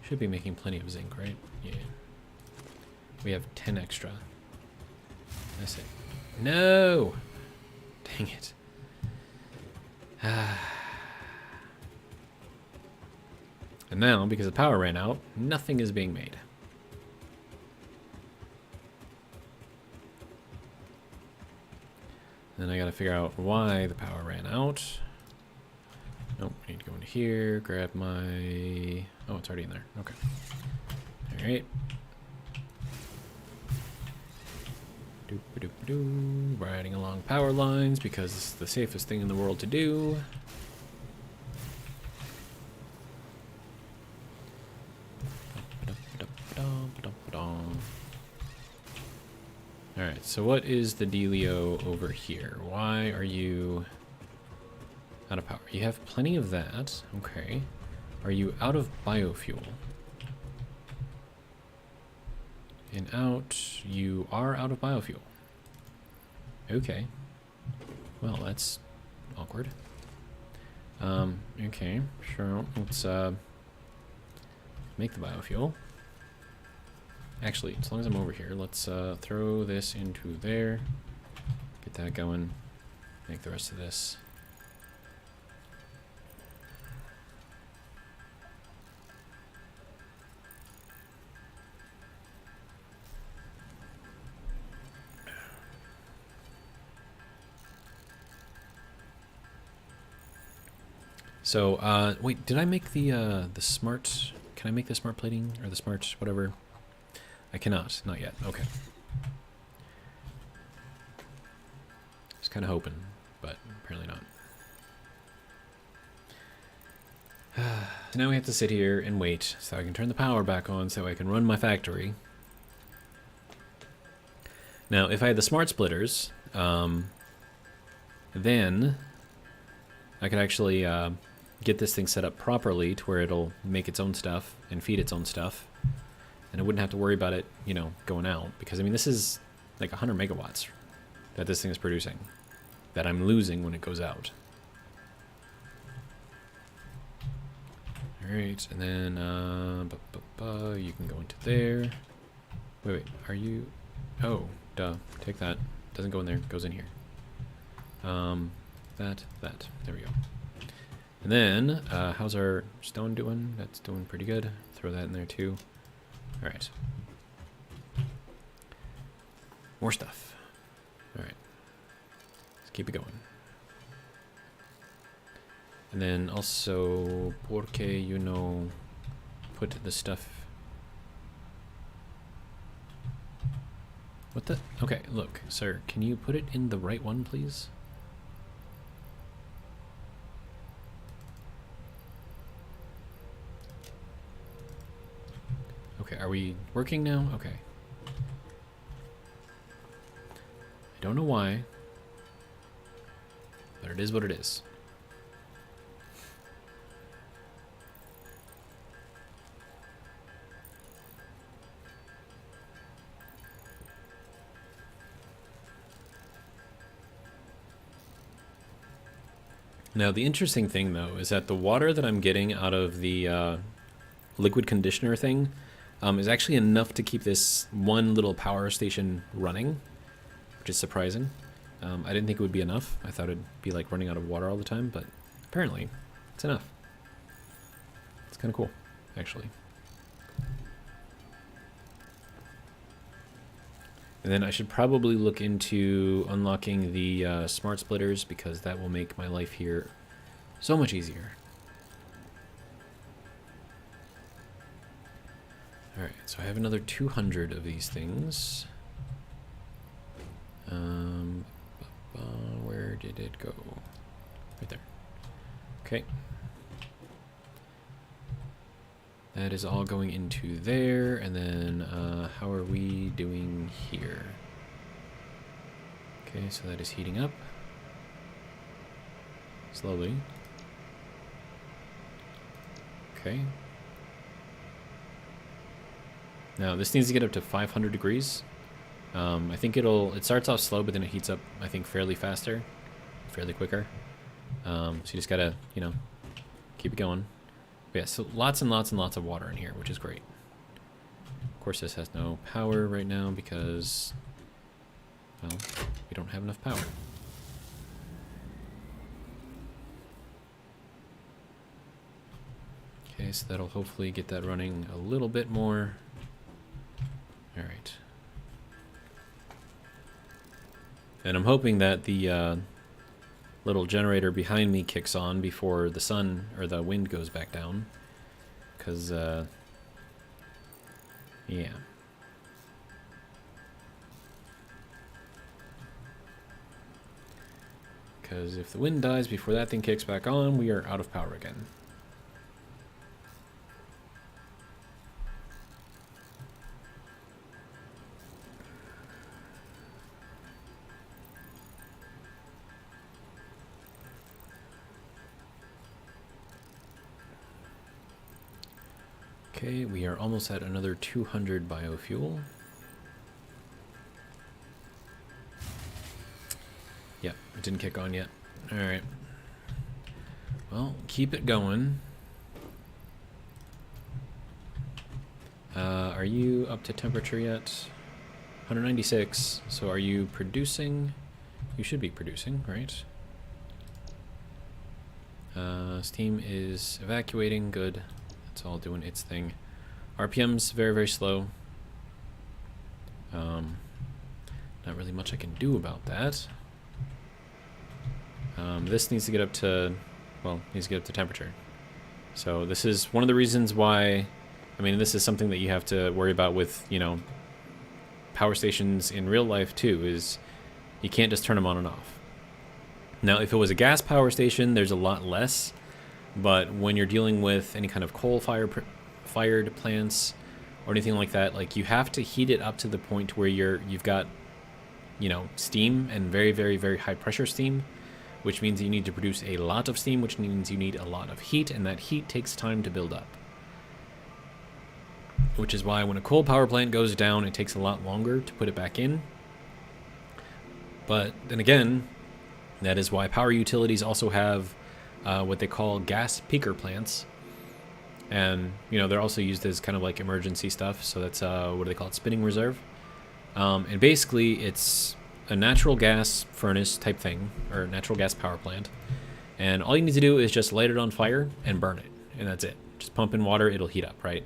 Speaker 1: Should be making plenty of zinc, right? Yeah. We have 10 extra. I say, no! Dang it. And now, because the power ran out, nothing is being made. Then I gotta figure out why the power ran out. Nope, I need to go into here, grab my... Oh, it's already in there. Okay. Alright. Riding along power lines because it's the safest thing in the world to do. Alright, so what is the dealio over here? Why are you out of power? You have plenty of that. Okay. Are you out of biofuel? And out, you are out of biofuel. Okay. Well, that's awkward. Okay, sure. Let's make the biofuel. Actually, as long as I'm over here, let's throw this into there. Get that going. Make the rest of this. So, wait, did I make the smart... Can I make the smart plating, or the smart whatever? I cannot, not yet, okay. Just kind of hoping, but apparently not. Now we have to sit here and wait so I can turn the power back on so I can run my factory. Now, if I had the smart splitters, then I could actually get this thing set up properly to where it'll make its own stuff and feed its own stuff. And I wouldn't have to worry about it, you know, going out. Because, I mean, this is like 100 megawatts that this thing is producing that I'm losing when it goes out. Alright, and then, you can go into there. Wait, are you... Oh, duh. Take that. Doesn't go in there. Goes in here. That. There we go. And then, how's our stone doing? That's doing pretty good. Throw that in there, too. Alright. More stuff. Alright. Let's keep it going. And then also, porque, you know, put the stuff... What the? Okay, look, sir, can you put it in the right one, please? Okay, are we working now? Okay. I don't know why, but it is what it is. Now, the interesting thing, though, is that the water that I'm getting out of the liquid conditioner thing is actually enough to keep this one little power station running, which is surprising. I didn't think it would be enough. I thought it'd be like running out of water all the time, but apparently it's enough. It's kind of cool, actually. And then I should probably look into unlocking the smart splitters, because that will make my life here so much easier. Alright, so I have another 200 of these things. Where did it go? Right there. Okay. That is all going into there, and then how are we doing here? Okay, so that is heating up. Slowly. Okay. Now, this needs to get up to 500 degrees. I think it starts off slow, but then it heats up, I think, fairly quicker. So you just gotta, you know, keep it going. But yeah, so lots and lots and lots of water in here, which is great. Of course, this has no power right now because, well, we don't have enough power. Okay, so that'll hopefully get that running a little bit more. All right. And I'm hoping that the little generator behind me kicks on before the sun or the wind goes back down. Because, yeah. because if the wind dies before that thing kicks back on, we are out of power again. Okay, we are almost at another 200 biofuel. Yep, it didn't kick on yet. Alright. Well, keep it going. Are you up to temperature yet? 196. So are you producing? You should be producing, right? Steam is evacuating. Good. It's all doing its thing. RPM's very, very slow. Not really much I can do about that. This needs to get up to, well, needs to get up to temperature. So this is one of the reasons why, I mean, this is something that you have to worry about with, you know, power stations in real life too, is you can't just turn them on and off. Now, if it was a gas power station, there's a lot less. But when you're dealing with any kind of coal-fired plants or anything like that, like you have to heat it up to the point where you've got, you know, steam and very, very, very high pressure steam, which means you need to produce a lot of steam, which means you need a lot of heat, and that heat takes time to build up. Which is why when a coal power plant goes down, it takes a lot longer to put it back in. But then again, that is why power utilities also have what they call gas peaker plants, and you know they're also used as kind of like emergency stuff. So that's what do they call it? Spinning reserve. And basically, it's a natural gas furnace type thing, or natural gas power plant. And all you need to do is just light it on fire and burn it, and that's it. Just pump in water, it'll heat up, right?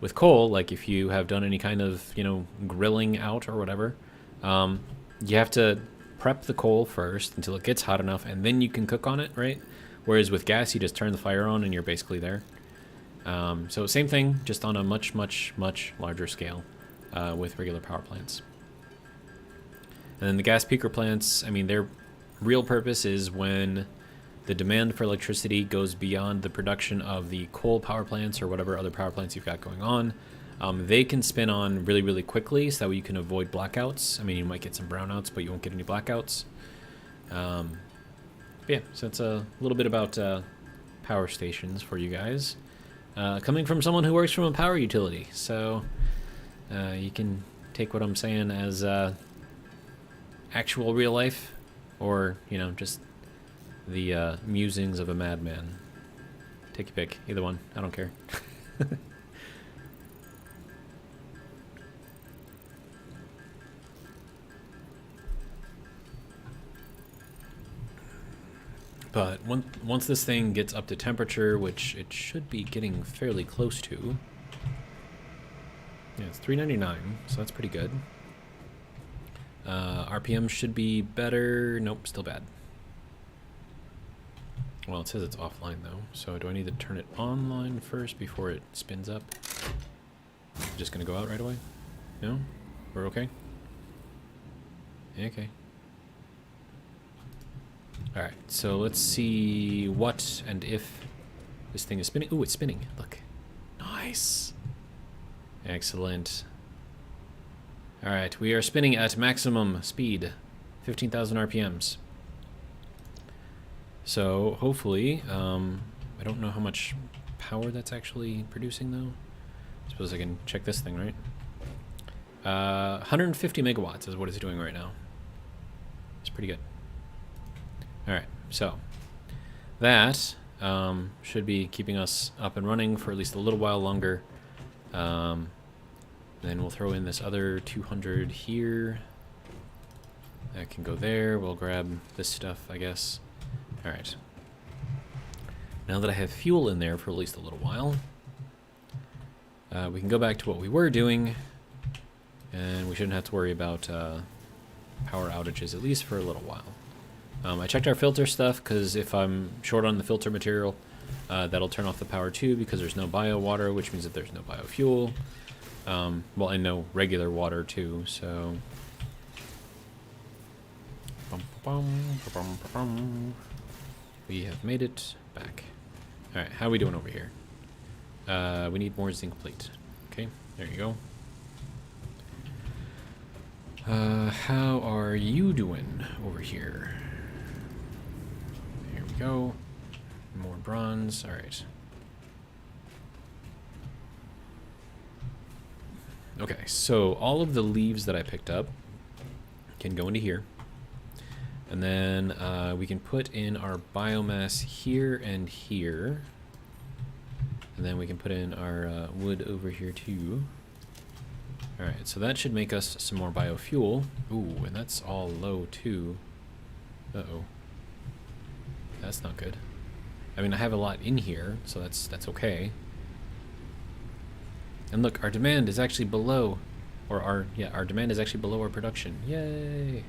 Speaker 1: With coal, like if you have done any kind of, you know, grilling out or whatever, you have to prep the coal first until it gets hot enough, and then you can cook on it, right? Whereas with gas, you just turn the fire on and you're basically there. So same thing, just on a much, much, much larger scale with regular power plants. And then the gas peaker plants, I mean, their real purpose is when the demand for electricity goes beyond the production of the coal power plants or whatever other power plants you've got going on. They can spin on really, really quickly so that way you can avoid blackouts. I mean, you might get some brownouts, but you won't get any blackouts. Yeah, so it's a little bit about power stations for you guys. Coming from someone who works from a power utility, so you can take what I'm saying as actual real life, or, you know, just the musings of a madman. Take your pick, either one, I don't care. But once this thing gets up to temperature, which it should be getting fairly close to. Yeah, it's 399, so that's pretty good. RPM should be better. Nope, still bad. Well, it says it's offline though, so do I need to turn it online first before it spins up? Just gonna go out right away? No? We're okay? Okay. Alright, so let's see what and if this thing is spinning. Ooh, it's spinning. Look. Nice. Excellent. Alright, we are spinning at maximum speed. 15,000 RPMs. So, hopefully, I don't know how much power that's actually producing, though. I suppose I can check this thing, right? 150 megawatts is what it's doing right now. It's pretty good. Alright, so that should be keeping us up and running for at least a little while longer. Then we'll throw in this other 200 here. That can go there. We'll grab this stuff, I guess. Alright. Now that I have fuel in there for at least a little while, we can go back to what we were doing, and we shouldn't have to worry about power outages, at least for a little while. I checked our filter stuff, because if I'm short on the filter material, that'll turn off the power too, because there's no bio water, which means that there's no biofuel. Well, and no regular water too, so... We have made it back. Alright, how are we doing over here? We need more zinc plate. Okay, there you go. How are you doing over here? Here we go. More bronze. Alright. Okay, so all of the leaves that I picked up can go into here. And then we can put in our biomass here and here. And then we can put in our wood over here too. Alright, so that should make us some more biofuel. Ooh, and that's all low too. Uh-oh. That's not good. I mean, I have a lot in here, so that's okay. And look, our demand is actually below, or our demand is actually below our production. Yay!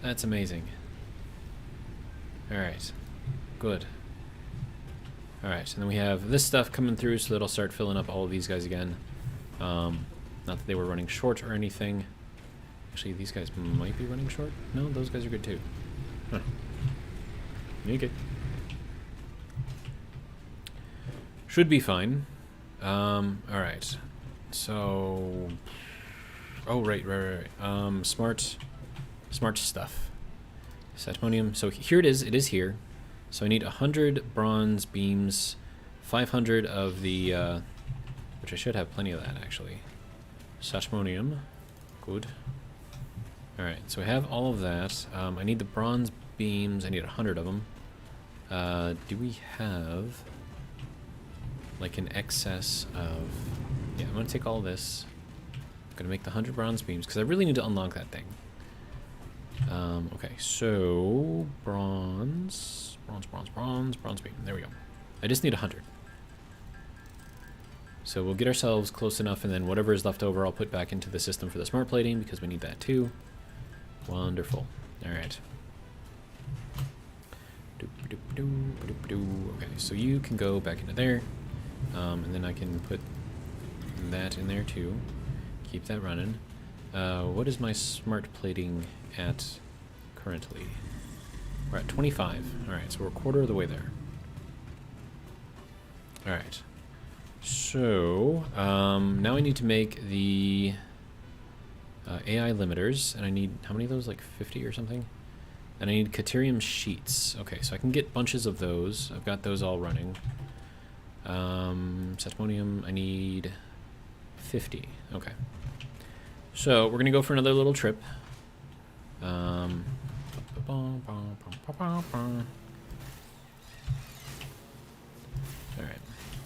Speaker 1: That's amazing. Alright, good. Alright, and then we have this stuff coming through, so that'll start filling up all of these guys again. Not that they were running short or anything. Actually, these guys might be running short. No, those guys are good too. Huh. Okay. Should be fine. Alright. So... Oh, right. Smart stuff. Satimonium. So here it is. It is here. So I need 100 bronze beams, 500 of the... which I should have plenty of that, actually. Satimonium. Good. Alright, so I have all of that. I need the bronze beams. I need 100 of them. Do we have... like an excess of... Yeah, I'm going to take all this. I'm going to make the 100 bronze beams, because I really need to unlock that thing. Okay, so... Bronze beam. There we go. I just need 100. So we'll get ourselves close enough, and then whatever is left over I'll put back into the system for the smart plating, because we need that too. Wonderful. Alright. Okay, so you can go back into there. And then I can put that in there too. Keep that running. What is my smart plating at currently? We're at 25. Alright, so we're a quarter of the way there. Alright. So, now I need to make the AI limiters, and I need, how many of those? Like 50 or something? And I need Caterium sheets. Okay, so I can get bunches of those. I've got those all running. Satimonium, I need 50. Okay. So, we're going to go for another little trip. Alright.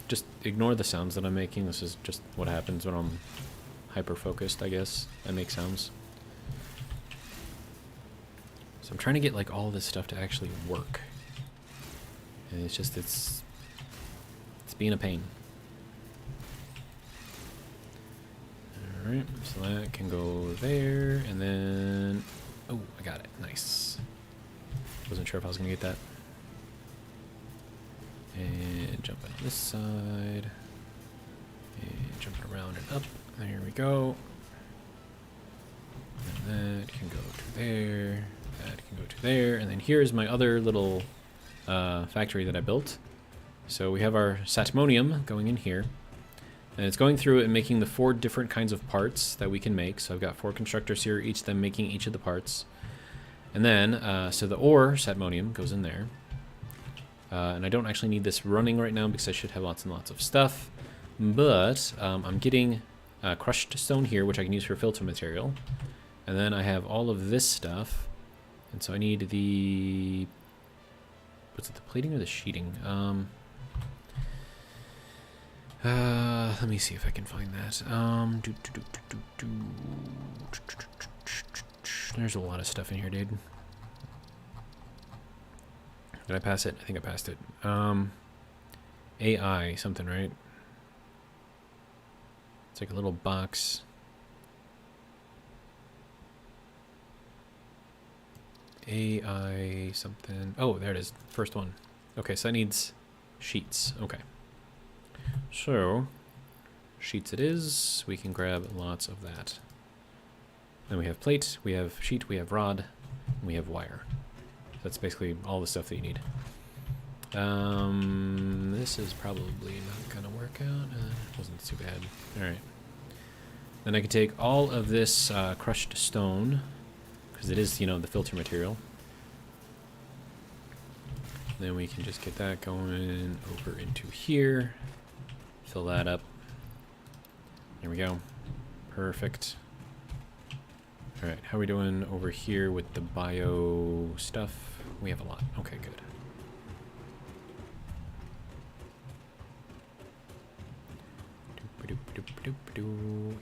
Speaker 1: Just ignore the sounds that I'm making. This is just what happens when I'm hyper-focused, I guess. I make sounds. So I'm trying to get like all this stuff to actually work. And it's just, it's being a pain. Alright, so that can go there, and then... Oh, I got it. Nice. Wasn't sure if I was going to get that. And jump on this side. And jump around and up. There we go. And that can go to there. That can go to there. And then here's my other little factory that I built. So we have our Satimonium going in here. And it's going through and making the 4 different kinds of parts that we can make. So I've got 4 constructors here, each of them making each of the parts. And then, so the ore Satimonium goes in there. And I don't actually need this running right now because I should have lots and lots of stuff. But I'm getting crushed stone here, which I can use for filter material. And then I have all of this stuff. And so I need the... Was it the plating or the sheeting? Let me see if I can find that. There's a lot of stuff in here, dude. Did I pass it? I think I passed it. AI something, right? It's like a little box. AI something. Oh, there it is. First one. Okay, so that needs sheets. Okay. So, sheets it is. We can grab lots of that. Then we have plate, we have sheet, we have rod. we have wire. That's basically all the stuff that you need. This is probably not gonna work out. Wasn't too bad. Alright. Then I can take all of this crushed stone, because it is, you know, the filter material. Then we can just get that going over into here. Fill that up. There we go. Perfect. Alright, how are we doing over here with the bio stuff? We have a lot. Okay, good.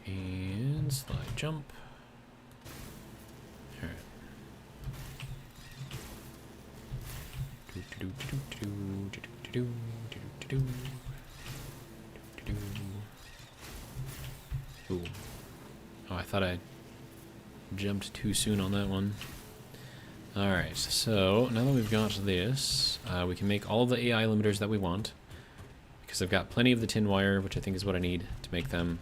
Speaker 1: And slide jump. Alright. Ooh. Oh, I thought I jumped too soon on that one. Alright, so now that we've got this, we can make all the AI limiters that we want. Because I've got plenty of the tin wire, which I think is what I need to make them,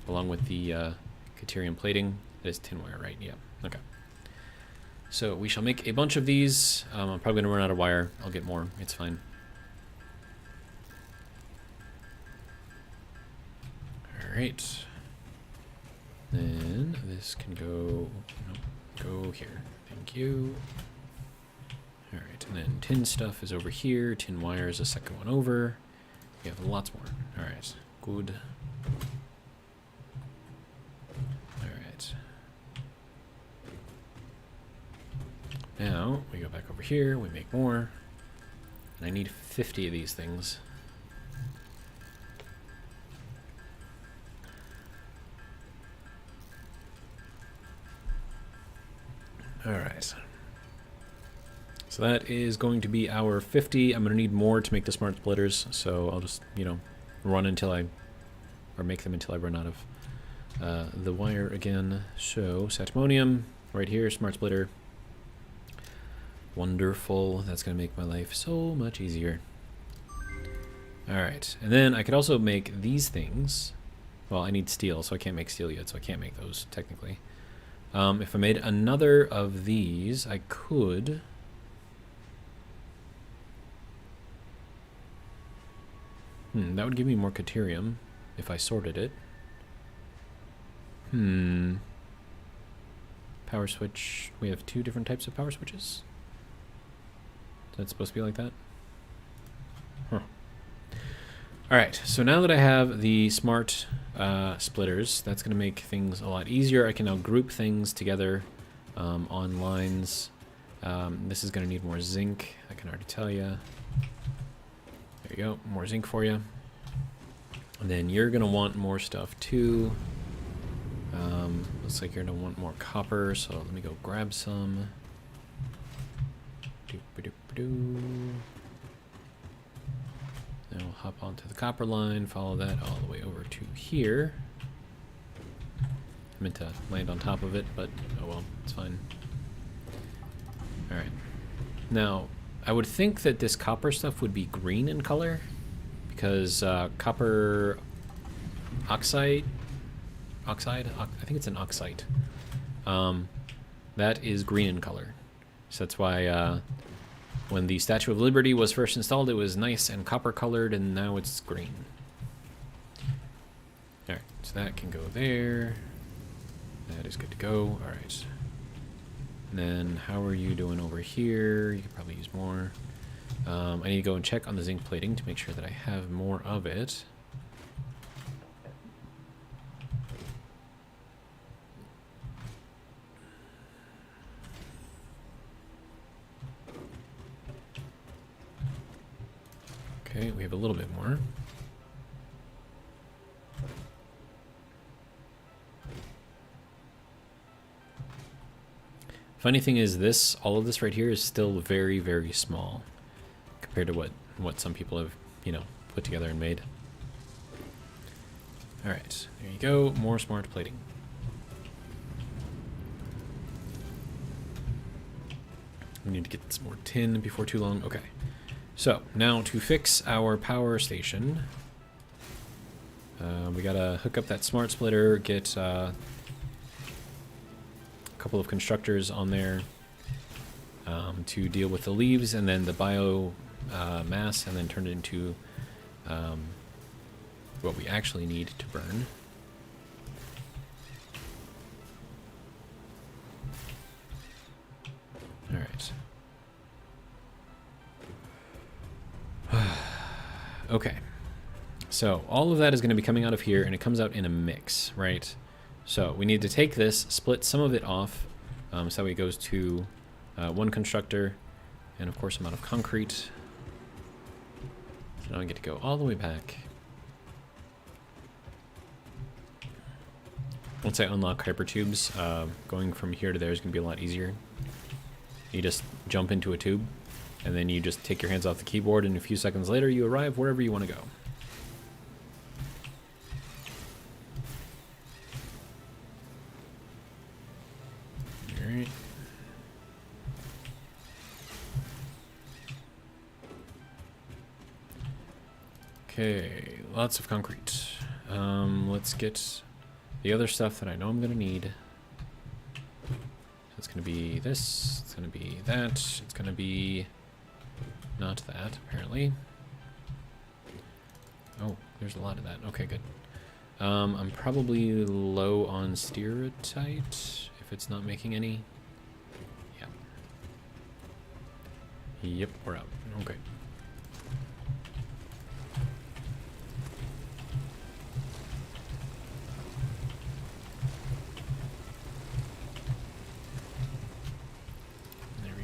Speaker 1: along with the Caterium plating. That is tin wire, right? Yeah, okay. So we shall make a bunch of these. I'm probably going to run out of wire. I'll get more. It's fine. Alright. Then this can go... Nope, go here. Thank you. Alright, and then tin stuff is over here. Tin wire is a second one over. We have lots more. Alright, good. Alright. Now, we go back over here, we make more. And I need 50 of these things. Alright. So that is going to be our 50. I'm going to need more to make the smart splitters, so I'll just, you know, run until I, or make them until I run out of the wire again. So, Satimonium, right here, smart splitter. Wonderful. That's going to make my life so much easier. Alright, and then I could also make these things. Well, I need steel, so I can't make steel yet, so I can't make those, technically. If I made another of these, I could... that would give me more Caterium if I sorted it. Power switch. We have 2 different types of power switches. Is that supposed to be like that? Huh. Alright, so now that I have the smart splitters, that's going to make things a lot easier. I can now group things together on lines. This is going to need more zinc, I can already tell you. There you go, more zinc for you. And then you're going to want more stuff too. Looks like you're going to want more copper, so let me go grab some. Then we'll hop onto the copper line, follow that all the way over to here. I meant to land on top of it, but oh well, it's fine. Alright. Now, I would think that this copper stuff would be green in color, because copper oxide, I think it's an oxide, that is green in color. So that's why when the Statue of Liberty was first installed, it was nice and copper colored, and now it's green. Alright, so that can go there. That is good to go. Alright. And then how are you doing over here? You could probably use more. I need to go and check on the zinc plating to make sure that I have more of it. Okay, we have a little bit more. Funny thing is this, all of this right here is still very, very small compared to what some people have, you know, put together and made. All right, there you go, more smart plating. We need to get some more tin before too long. Okay. So, now to fix our power station, we gotta hook up that smart splitter, get a couple of constructors on there, to deal with the leaves and then the bio mass, and then turn it into what we actually need to burn. All right. Okay. So all of that is going to be coming out of here, and it comes out in a mix, right? So we need to take this, split some of it off, so that way it goes to one constructor, and of course I'm out of concrete. So now I get to go all the way back. Once I unlock hypertubes, going from here to there is going to be a lot easier. You just jump into a tube, and then you just take your hands off the keyboard, and a few seconds later you arrive wherever you want to go. Alright. Okay, lots of concrete. Let's get the other stuff that I know I'm going to need. It's going to be this, it's going to be that, it's going to be not that, apparently. Oh, there's a lot of that. Okay, good. I'm probably low on stereotyte, if it's not making any. Yeah. Yep, we're out. Okay.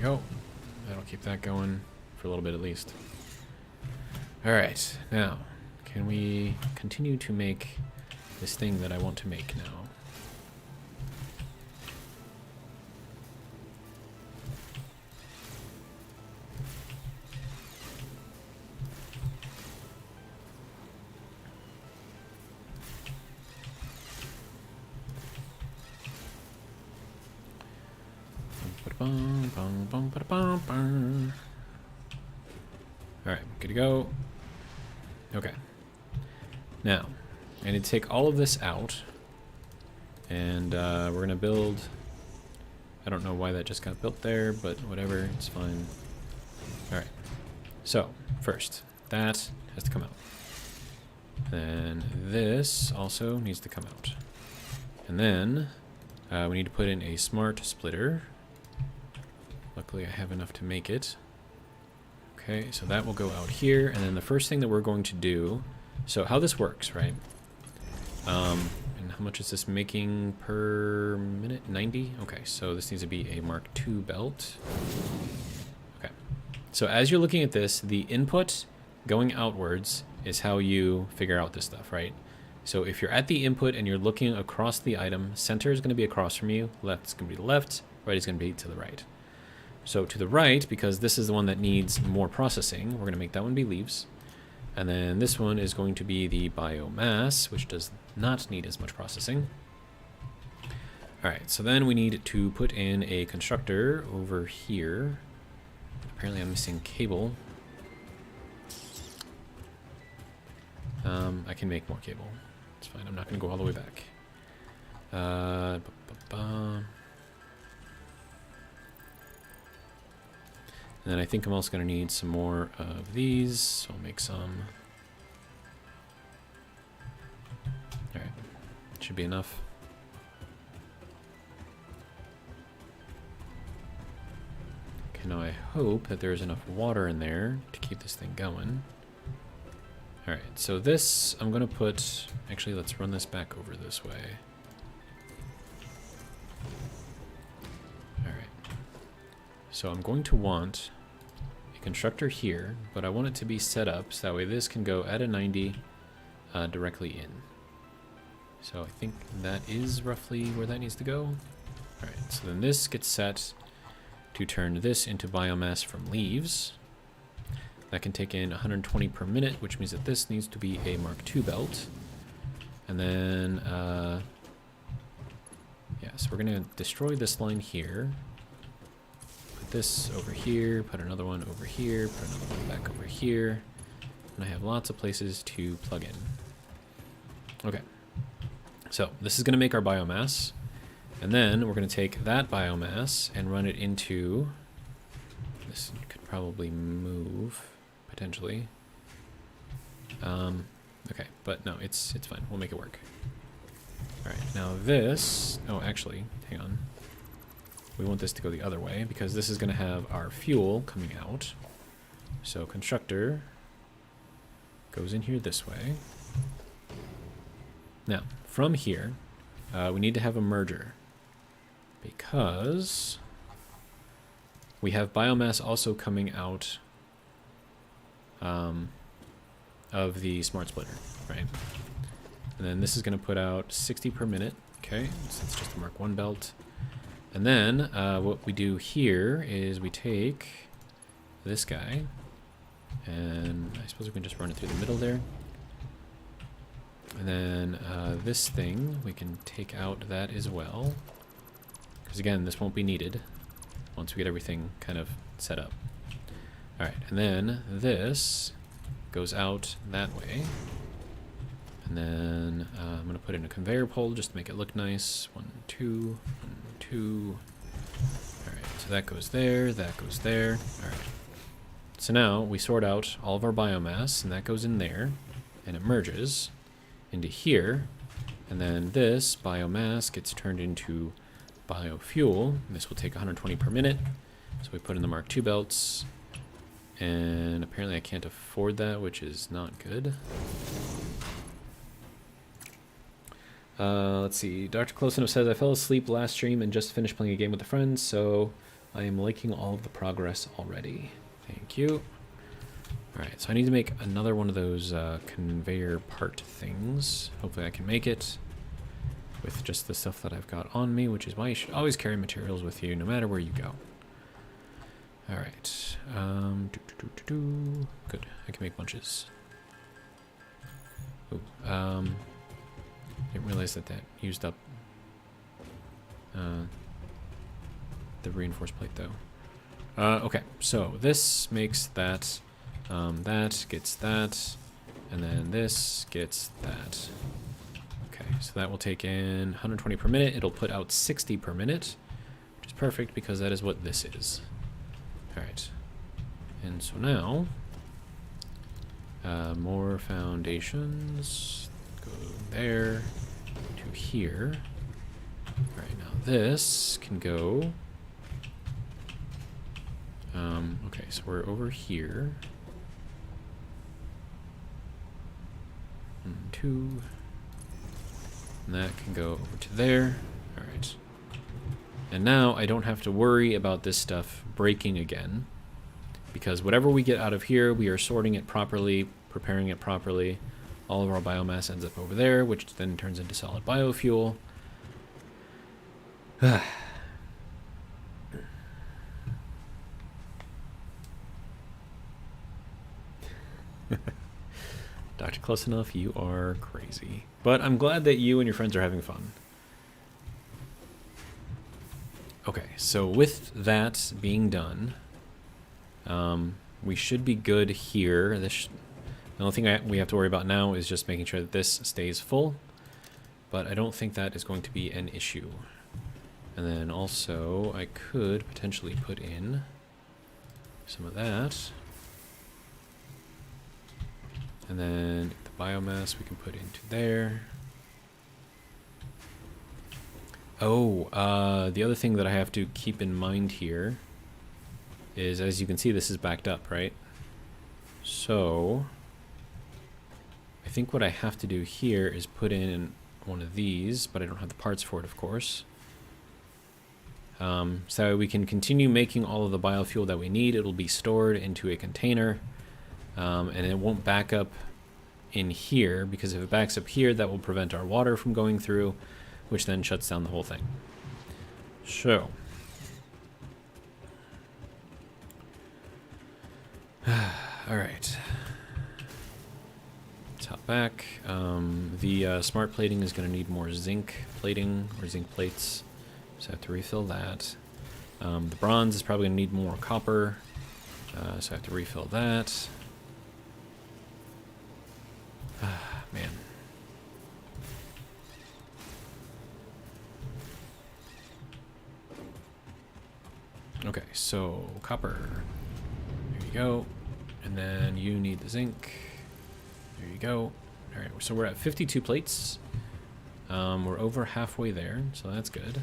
Speaker 1: Go. That'll keep that going for a little bit at least. All right, now can we continue to make this thing that I want to make now? Alright, good to go. Okay. Now, I need to take all of this out, and we're going to build... I don't know why that just got built there, but whatever, it's fine. Alright, so, first, that has to come out. Then this also needs to come out. And then we need to put in a smart splitter. Luckily I have enough to make it. Okay, so that will go out here, and then the first thing that we're going to do, so how this works, right? And how much is this making per minute? 90? Okay, so this needs to be a Mark II belt. Okay, so as you're looking at this, the input going outwards is how you figure out this stuff, right? So if you're at the input and you're looking across the item, center is going to be across from you, left is going to be the left, right is going to be to the right. So to the right, because this is the one that needs more processing, we're going to make that one be leaves. And then this one is going to be the biomass, which does not need as much processing. Alright, so then we need to put in a constructor over here. Apparently I'm missing cable. I can make more cable. It's fine, I'm not going to go all the way back. And then I think I'm also going to need some more of these, so I'll make some. Alright, should be enough. Okay, now I hope that there's enough water in there to keep this thing going. Alright, so this I'm going to put... Actually, let's run this back over this way. So I'm going to want a constructor here, but I want it to be set up so that way this can go at a 90 directly in. So I think that is roughly where that needs to go. Alright, so then this gets set to turn this into biomass from leaves. That can take in 120 per minute, which means that this needs to be a Mark II belt. And then, yeah, so we're going to destroy this line here. This over here, put another one over here, put another one back over here, and I have lots of places to plug in. Okay, so this is going to make our biomass, and then we're going to take that biomass and run it into This could probably move, potentially. Okay, but no, it's fine. We'll make it work. All right, now this... Oh, actually, hang on. We want this to go the other way, because this is going to have our fuel coming out. So constructor goes in here this way. Now, from here, we need to have a merger, because we have biomass also coming out of the smart splitter, right? And then this is going to put out 60 per minute, okay? So it's just a Mark 1 belt. And then what we do here is we take this guy, and I suppose we can just run it through the middle there. And then this thing, we can take out that as well. Because again, this won't be needed once we get everything kind of set up. All right, and then this goes out that way. And then I'm going to put in a conveyor pole just to make it look nice. 1, 2, 1, 2. All right, so that goes there, that goes there. All right. So now we sort out all of our biomass, and that goes in there, and it merges into here. And then this biomass gets turned into biofuel. And this will take 120 per minute. So we put in the Mark II belts. And apparently I can't afford that, which is not good. Let's see. Dr. Closenough says, I fell asleep last stream and just finished playing a game with a friend, so I am liking all of the progress already. Thank you. Alright, so I need to make another one of those conveyor part things. Hopefully I can make it with just the stuff that I've got on me, which is why you should always carry materials with you no matter where you go. Alright. Good. I can make bunches. Ooh, didn't realize that used up the reinforced plate, though. Okay, so this makes that, that gets that, and then this gets that. Okay, so that will take in 120 per minute. It'll put out 60 per minute, which is perfect because that is what this is. All right, and so now, more foundations. Go there to here. All right, now this can go. Okay, so we're over here. 1, 2. And that can go over to there. All right. And now I don't have to worry about this stuff breaking again, because whatever we get out of here, we are sorting it properly, preparing it properly. All of our biomass ends up over there, which then turns into solid biofuel. Dr. Close Enough, you are crazy. But I'm glad that you and your friends are having fun. Okay, so with that being done, we should be good here. The only thing we have to worry about now is just making sure that this stays full, but I don't think that is going to be an issue. And then also, I could potentially put in some of that. And then the biomass we can put into there. Oh, the other thing that I have to keep in mind here is, as you can see, this is backed up, right? So I think what I have to do here is put in one of these, but I don't have the parts for it, of course. So we can continue making all of the biofuel that we need. It'll be stored into a container, and it won't back up in here, because if it backs up here, that will prevent our water from going through, which then shuts down the whole thing. So all right, let's hop back. The smart plating is going to need more zinc plating, or zinc plates, so I have to refill that. The bronze is probably going to need more copper, so I have to refill that. Man. Okay, so copper. you go. And then you need the zinc. There you go. All right, so we're at 52 plates. We're over halfway there, so that's good.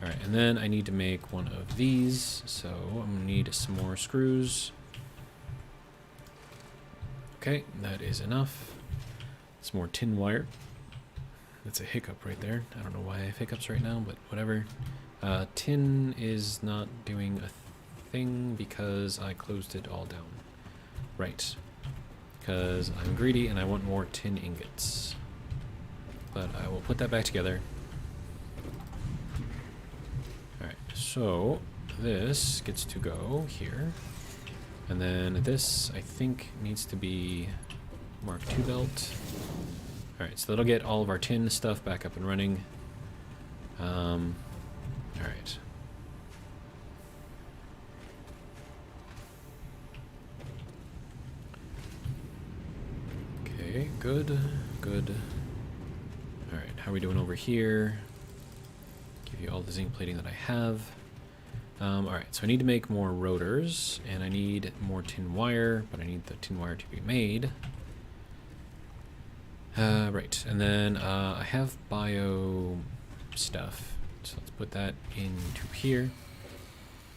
Speaker 1: All right, and then I need to make one of these, so I'm gonna need some more screws. Okay, that is enough. Some more tin wire. That's a hiccup right there. I don't know why I have hiccups right now, but whatever. Tin is not doing a thing because I closed it all down. Right. Because I'm greedy and I want more tin ingots. But I will put that back together. Alright, so this gets to go here. And then this, I think, needs to be Mark II belt. Alright, so that'll get all of our tin stuff back up and running. Alright. Okay, good, good. Alright, how are we doing over here? Give you all the zinc plating that I have. Alright, so I need to make more rotors, and I need more tin wire, but I need the tin wire to be made. Right, and then I have bio stuff, so let's put that into here.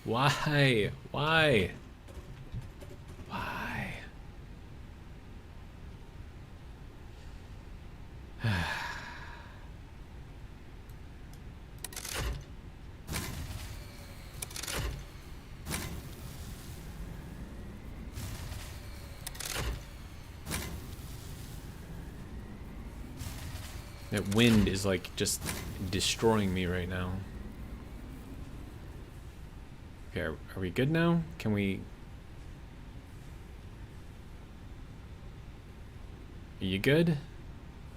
Speaker 1: Why? Why? Why? That wind is like just destroying me right now. Okay, are we good now? Can we... Are you good?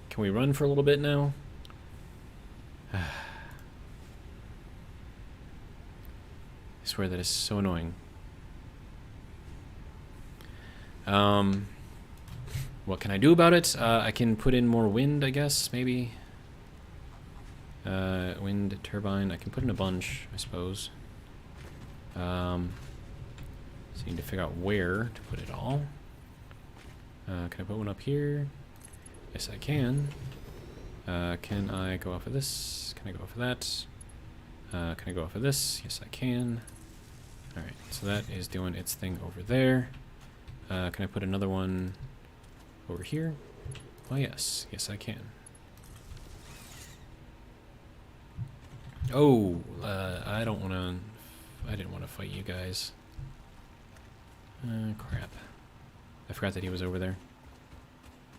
Speaker 1: Can we run for a little bit now? I swear that is so annoying. What can I do about it? I can put in more wind, I guess, maybe. Wind turbine. I can put in a bunch, I suppose. So I need to figure out where to put it all. Can I put one up here? Yes, I can. Can I go off of this? Can I go off of that? Can I go off of this? Yes, I can. Alright, so that is doing its thing over there. Can I put another one over here? Oh, yes. Yes, I can. Oh, I don't want to... I didn't want to fight you guys. Crap. I forgot that he was over there.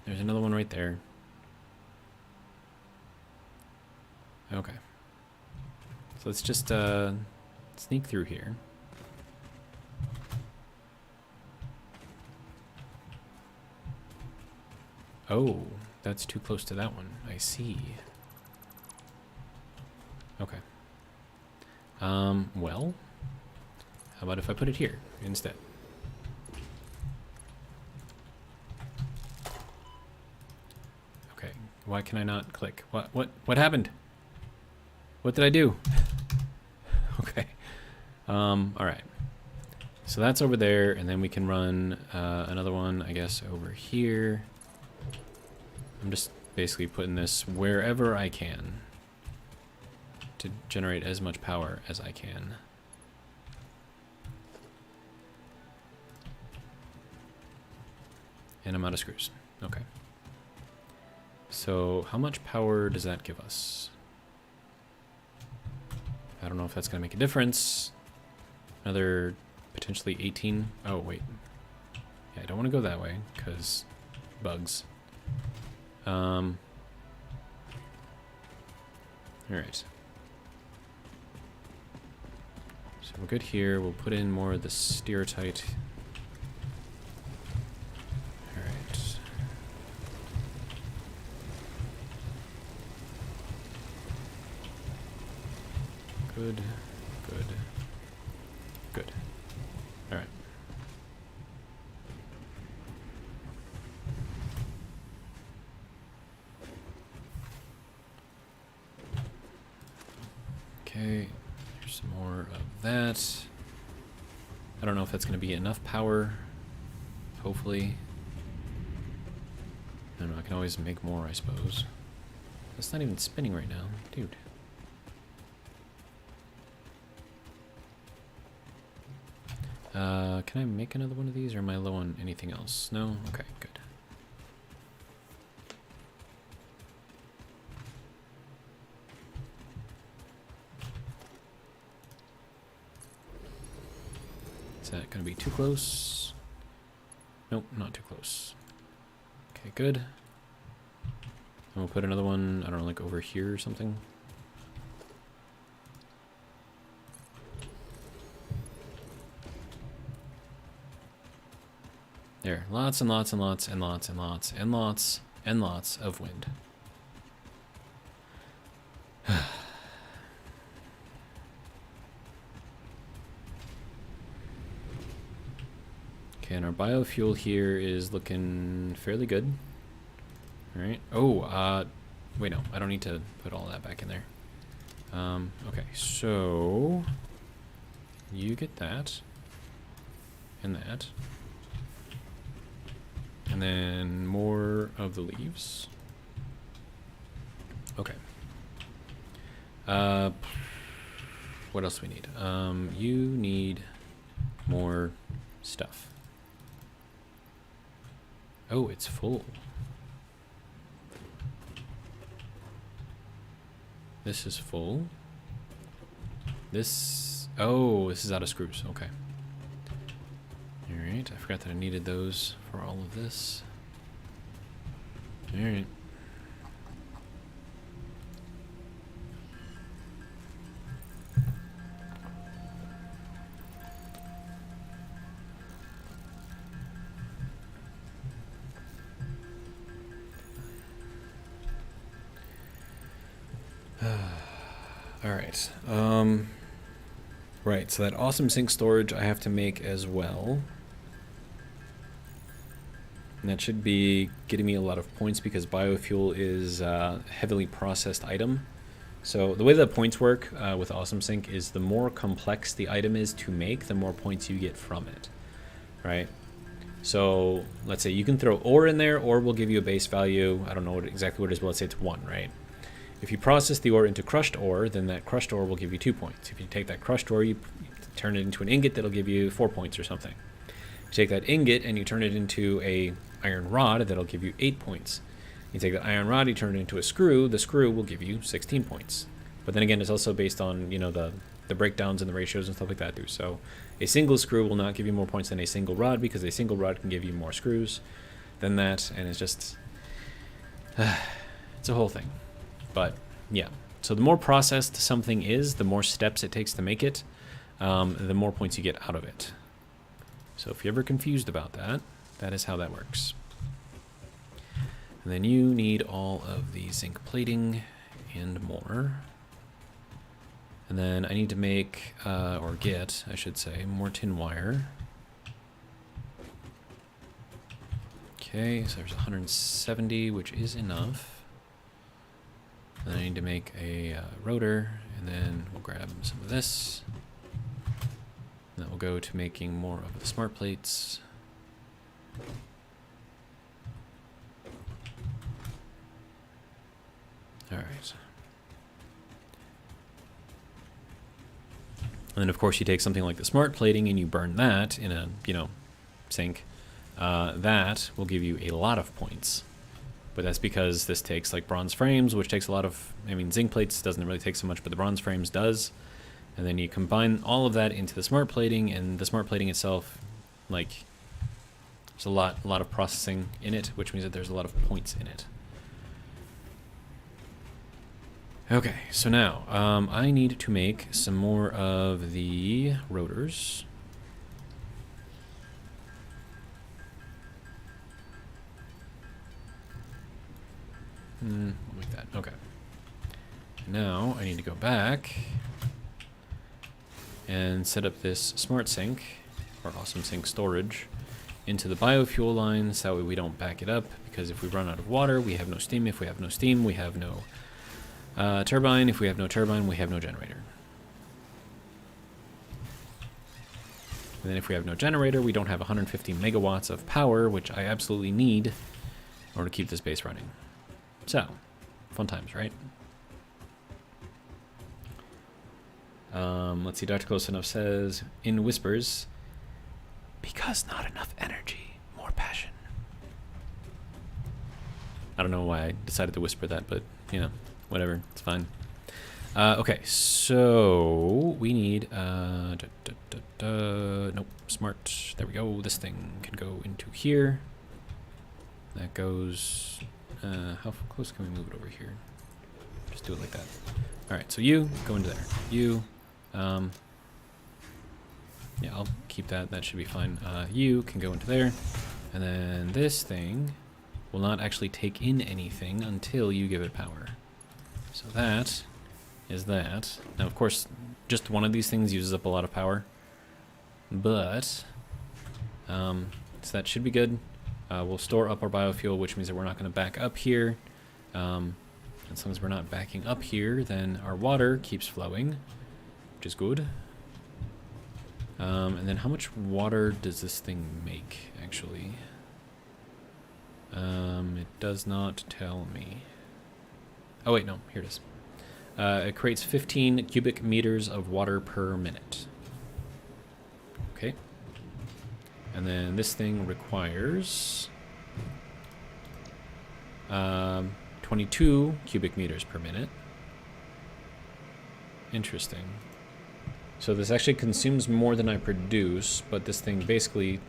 Speaker 1: There's another one right there. Okay. So let's just sneak through here. Oh, that's too close to that one. I see. Okay. Well, how about if I put it here instead? Okay, why can I not click? What happened? What did I do? Okay. All right. So that's over there, and then we can run another one, I guess, over here. I'm just basically putting this wherever I can to generate as much power as I can. And I'm out of screws. Okay. So how much power does that give us? I don't know if that's going to make a difference. Another potentially 18. Oh, wait. Yeah, I don't want to go that way because bugs. All right. So we're good here. We'll put in more of the steertite. All right. Good, good, good. All right. Okay, here's some more of that. I don't know if that's going to be enough power. Hopefully. I don't know, I can always make more, I suppose. It's not even spinning right now, dude. Can I make another one of these, or am I low on anything else? No? Okay, good. Is that going to be too close? Nope, not too close. Okay, good. And we'll put another one, I don't know, like over here or something. There, lots and lots and lots and lots and lots and lots and lots of wind. Okay, and our biofuel here is looking fairly good. All right. Oh, wait, no, I don't need to put all that back in there. Okay, so you get that and that. And then more of the leaves. Okay. What else do we need? You need more stuff. Oh, it's full. This is full. This... Oh, this is out of screws. Okay. Alright, I forgot that I needed those for all of this. Alright. Alright. Right, so that awesome sink storage I have to make as well. And that should be getting me a lot of points because biofuel is a heavily processed item. So the way that points work with Awesome Sync is the more complex the item is to make, the more points you get from it, right? So let's say you can throw ore in there, ore will give you a base value. I don't know exactly what it is, but let's say it's 1, right? If you process the ore into crushed ore, then that crushed ore will give you 2 points. If you take that crushed ore, you turn it into an ingot, that'll give you 4 points or something. You take that ingot and you turn it into a iron rod, that'll give you 8 points. You take that iron rod, you turn it into a screw, the screw will give you 16 points. But then again, it's also based on, you know, the breakdowns and the ratios and stuff like that too. So a single screw will not give you more points than a single rod because a single rod can give you more screws than that, and it's just it's a whole thing. But yeah, so the more processed something is, the more steps it takes to make it, the more points you get out of it. So if you're ever confused about that, that is how that works. And then you need all of the zinc plating and more. And then I need to make, or get, I should say, more tin wire. Okay, so there's 170, which is enough. Then I need to make a rotor, and then we'll grab some of this. And that will go to making more of the smart plates. All right. And then of course you take something like the smart plating and you burn that in a, you know, sink. That will give you a lot of points. But that's because this takes like bronze frames, which takes a lot of, I mean, zinc plates doesn't really take so much, but the bronze frames does. And then you combine all of that into the smart plating, and the smart plating itself, like, there's a lot of processing in it, which means that there's a lot of points in it. Okay, so now I need to make some more of the rotors. Like that. Okay. Now I need to go back and set up this smart sink, or awesome sink storage, into the biofuel lines. That way we don't back it up, because if we run out of water, we have no steam. If we have no steam, we have no turbine. If we have no turbine, we have no generator. And then if we have no generator, we don't have 150 megawatts of power, which I absolutely need in order to keep this base running. So, fun times, right? Let's see, Dr. Close Enough says, in whispers, because not enough energy, more passion. I don't know why I decided to whisper that, but, you know, whatever, it's fine. Okay, so we need, nope, smart, there we go, this thing can go into here. That goes, how close can we move it over here? Just do it like that. All right, so you go into there. You, yeah, I'll keep that. That should be fine. You can go into there. And then this thing will not actually take in anything until you give it power. So that is that. Now, of course, just one of these things uses up a lot of power. But, so that should be good. We'll store up our biofuel, which means that we're not going to back up here. As long as we're not backing up here, then our water keeps flowing, which is good. And then how much water does this thing make, actually? It does not tell me. Oh wait, no, here it is. It creates 15 cubic meters of water per minute. Okay. And then this thing requires 22 cubic meters per minute. Interesting. So this actually consumes more than I produce, but this thing basically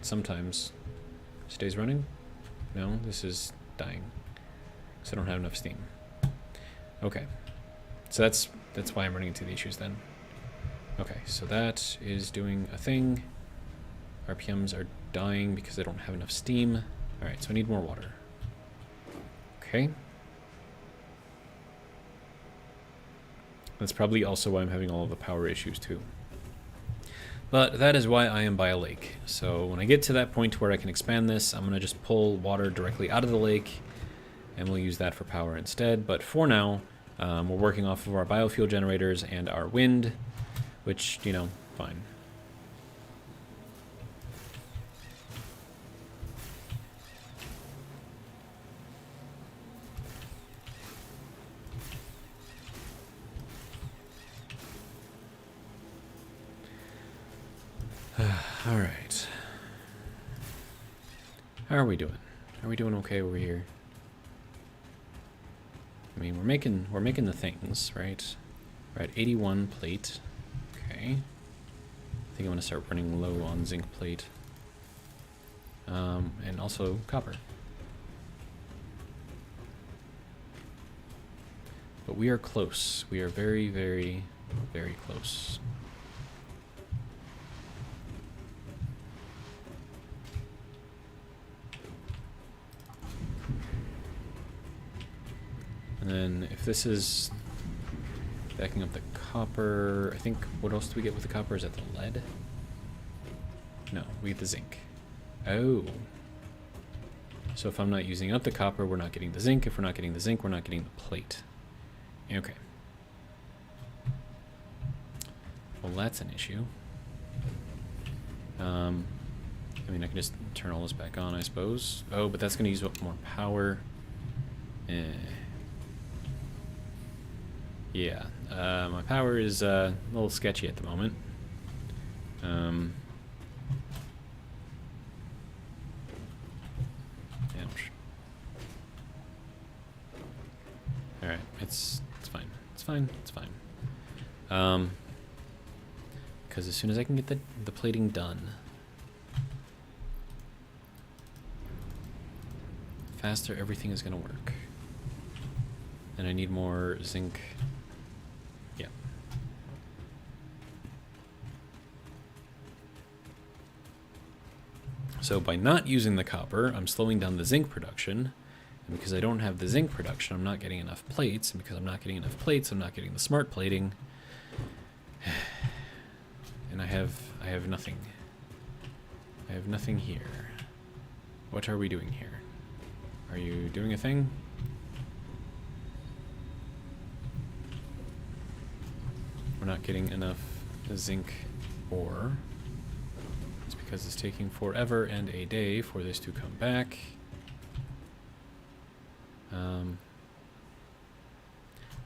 Speaker 1: sometimes stays running. No, this is dying because I don't have enough steam. Okay, so that's why I'm running into the issues then. Okay, so that is doing a thing. RPMs are dying because I don't have enough steam. All right, so I need more water. Okay. That's probably also why I'm having all of the power issues too. But that is why I am by a lake. So when I get to that point where I can expand this, I'm going to just pull water directly out of the lake, and we'll use that for power instead. But for now, we're working off of our biofuel generators and our wind, which, you know, fine. All right. How are we doing? Are we doing okay over here? I mean, we're making the things, right? We're at 81 plate. Okay. I think I'm gonna start running low on zinc plate. And also copper. But we are close. We are very, very, very close. And then if this is backing up the copper, I think, what else do we get with the copper? Is that the lead? No, we get the zinc. Oh. So if I'm not using up the copper, we're not getting the zinc. If we're not getting the zinc, we're not getting the plate. Okay. Well, that's an issue. I mean, I can just turn all this back on, I suppose. Oh, but that's going to use up more power. Yeah, my power is a little sketchy at the moment. All right, it's fine. It's fine. It's fine. Because as soon as I can get the plating done, faster everything is gonna work. And I need more zinc. Yeah. So by not using the copper, I'm slowing down the zinc production. And because I don't have the zinc production, I'm not getting enough plates. And because I'm not getting enough plates, I'm not getting the smart plating. And I have nothing. I have nothing here. What are we doing here? Are you doing a thing? We're not getting enough zinc ore. because it's taking forever and a day for this to come back.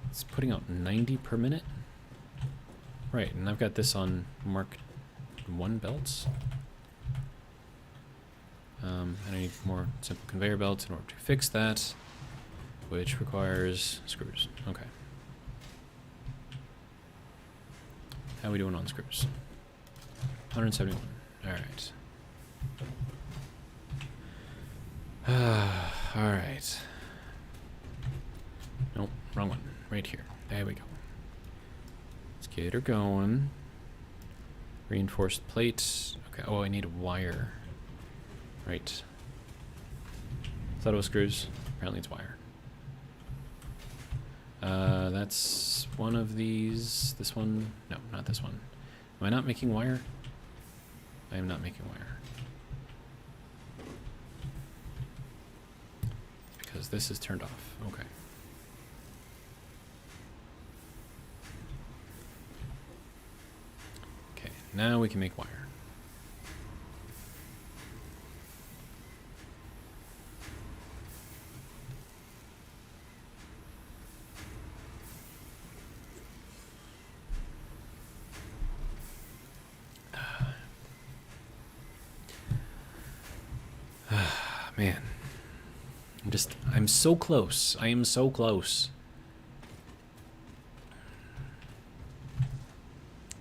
Speaker 1: It's putting out 90 per minute. Right, and I've got this on Mark 1 belts. And I need more simple conveyor belts in order to fix that, which requires screws. Okay. How are we doing on screws? 171. Alright. Alright. Nope, wrong one. Right here. There we go. Let's get her going. Reinforced plates. Okay, oh, I need a wire. Right. Thought it was screws. Apparently it's wire. That's one of these. This one. No, not this one. Am I not making wire? I am not making wire. Because this is turned off. Okay. Okay, now we can make wire. Man, I'm so close. I am so close.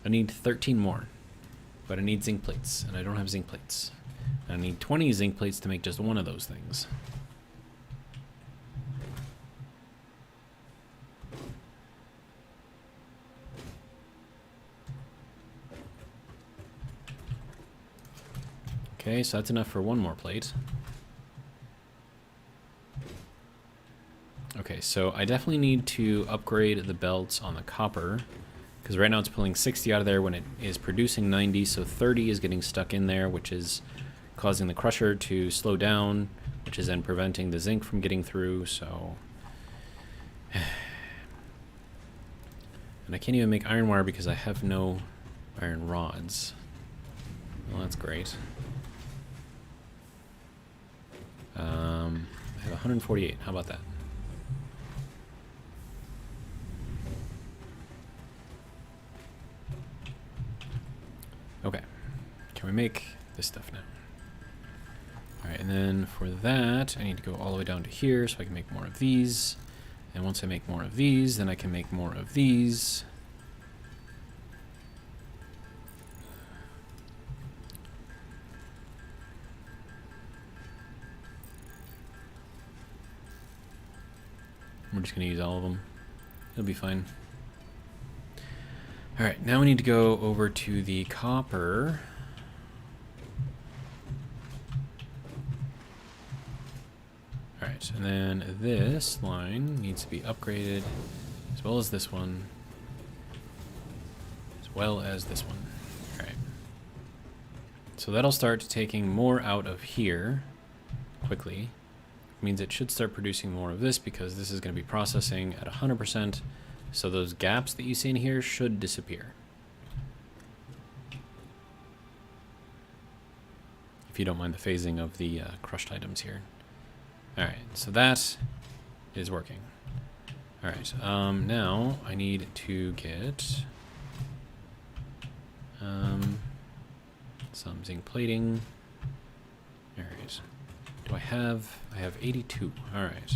Speaker 1: I need 13 more, but I need zinc plates, and I don't have zinc plates. I need 20 zinc plates to make just one of those things. Okay, so that's enough for one more plate. Okay, so I definitely need to upgrade the belts on the copper, because right now it's pulling 60 out of there when it is producing 90, so 30 is getting stuck in there, which is causing the crusher to slow down, which is then preventing the zinc from getting through, so... And I can't even make iron wire because I have no iron rods. Well, that's great. I have 148. How about that? Okay. Can we make this stuff now? Alright, and then for that, I need to go all the way down to here so I can make more of these. And once I make more of these, then I can make more of these. We're just going to use all of them. It'll be fine. Alright, now we need to go over to the copper. Alright, and then this line needs to be upgraded, as well as this one, as well as this one. Alright. So that'll start taking more out of here quickly. Means it should start producing more of this because this is going to be processing at 100%, so those gaps that you see in here should disappear. If you don't mind the phasing of the crushed items here. Alright, so that is working. Alright, now I need to get some zinc plating. Alright. Do I have 82. Alright.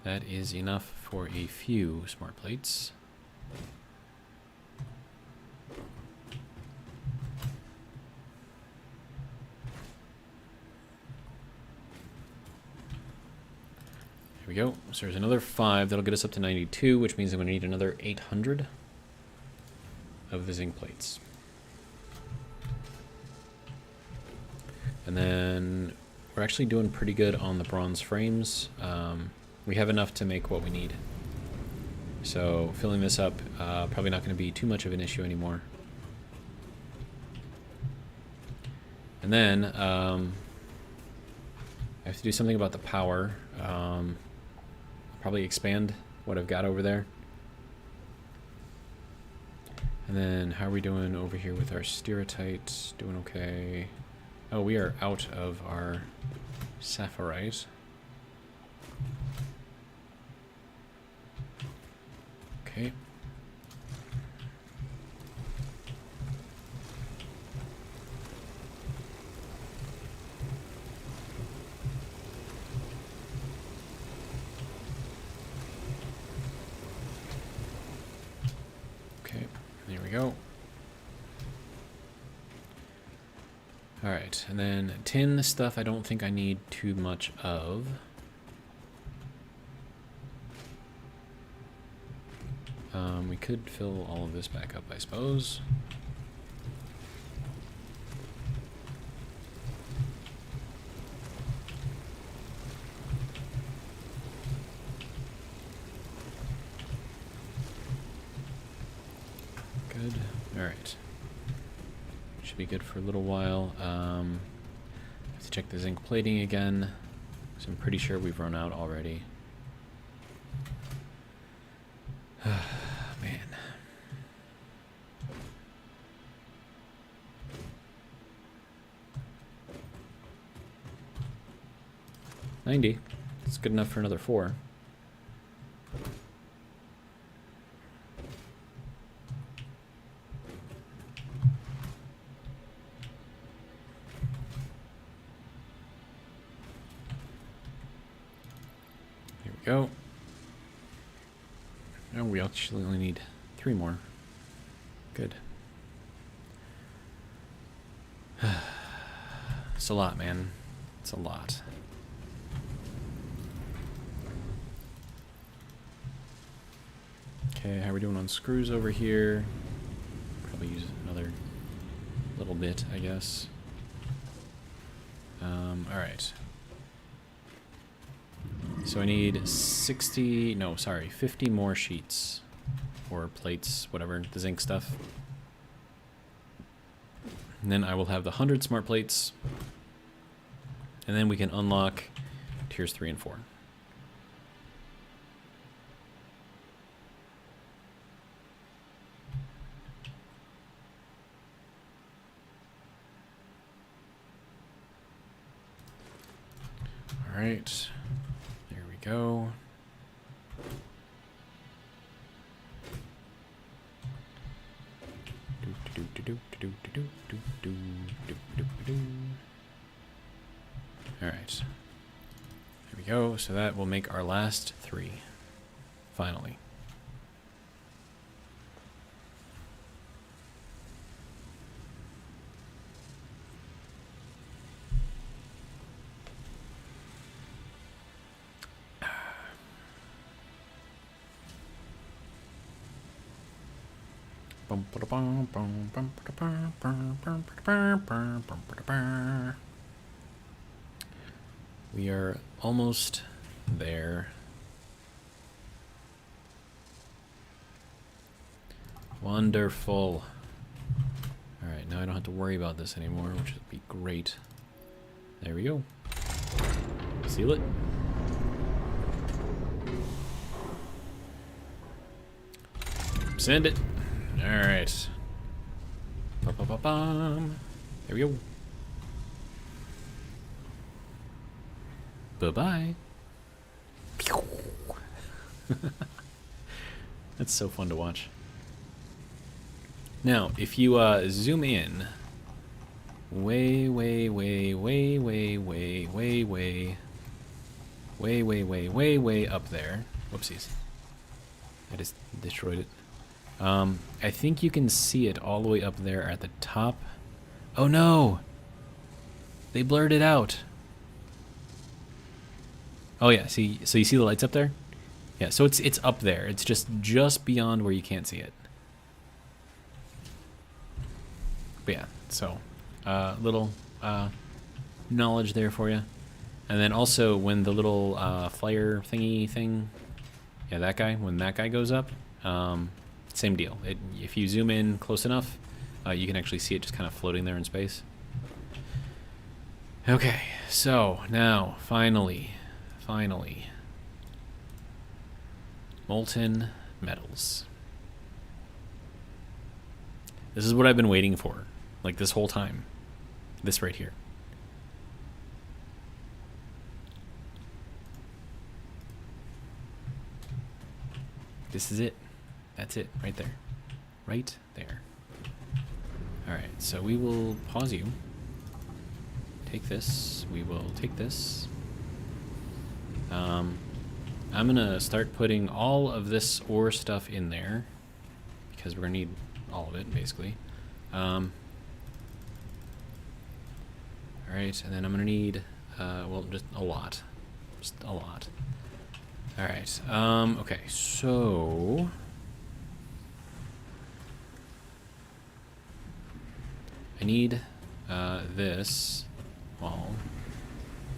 Speaker 1: That is enough for a few smart plates. Here we go. So there's another 5. That'll get us up to 92, which means I'm going to need another 800 of the zinc plates. And then we're actually doing pretty good on the bronze frames. We have enough to make what we need. So filling this up, probably not going to be too much of an issue anymore. And then I have to do something about the power. I'll probably expand what I've got over there. And then how are we doing over here with our stereotyte? Doing okay. Oh, we are out of our sapphirite. Okay. Okay, there we go. Alright, and then tin stuff I don't think I need too much of. We could fill all of this back up, I suppose. Good. Alright. Should be good for a little while. Have to check the zinc plating again, because I'm pretty sure we've run out already. Man. $90. It's good enough for another 4. Here we go. Oh, we actually only need 3 more. Good. It's a lot, man. It's a lot. Okay, how are we doing on screws over here? Probably use another little bit, I guess. Alright. So I need 50 more sheets. Or plates, whatever, the zinc stuff. And then I will have the 100 smart plates. And then we can unlock tiers 3 and 4. Alright, there we go. Alright, there we go. So that will make our last 3, finally. We are almost there. Wonderful. Alright, now I don't have to worry about this anymore, which would be great. There we go. Seal it. Send it. Alright. Ba-ba-ba-bum. There we go. Bye-bye. That's so fun to watch. Now, if you zoom in way up there. Whoopsies. I just destroyed it. I think you can see it all the way up there at the top. Oh no! They blurred it out. Oh yeah, see, so you see the lights up there? Yeah, so it's up there. It's just beyond where you can't see it. But yeah, so little knowledge there for you. And then also when the little flare thingy thing, yeah, that guy, when that guy goes up, same deal. If you zoom in close enough, you can actually see it just kind of floating there in space. Okay, so now finally, molten metals. This is what I've been waiting for, like this whole time. This right here. This is it. That's it, right there. Right there. Alright, so we will pause you. Take this. We will take this. I'm gonna start putting all of this ore stuff in there, because we're gonna need all of it, basically. Alright, and then I'm gonna need, well, just a lot. Just a lot. Alright, okay, so... I need, this wall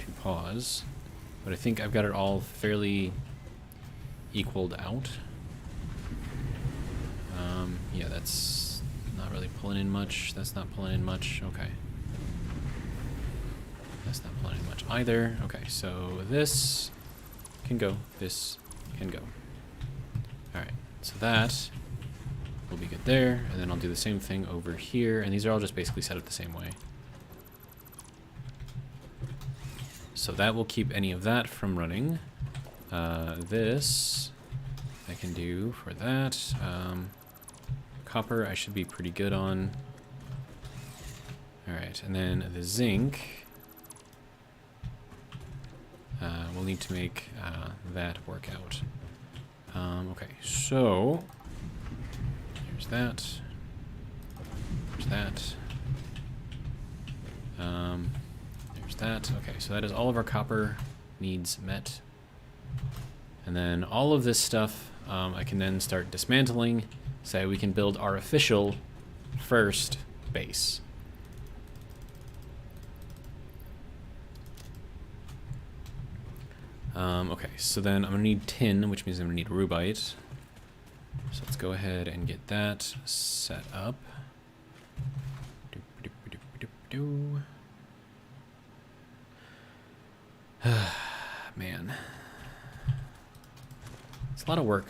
Speaker 1: to pause, but I think I've got it all fairly equaled out. Yeah, that's not really pulling in much. That's not pulling in much. Okay. That's not pulling in much either. Okay, so this can go. This can go. Alright, so that will be good there. And then I'll do the same thing over here. And these are all just basically set up the same way. So that will keep any of that from running. This I can do for that. Copper I should be pretty good on. Alright, and then the zinc. We'll need to make that work out. Okay, so here's that. There's that. There's that. Okay, so that is all of our copper needs met. And then all of this stuff I can then start dismantling so we can build our official first base. Okay, so then I'm gonna need tin, which means I'm gonna need rubite. So let's go ahead and get that set up. Man. It's a lot of work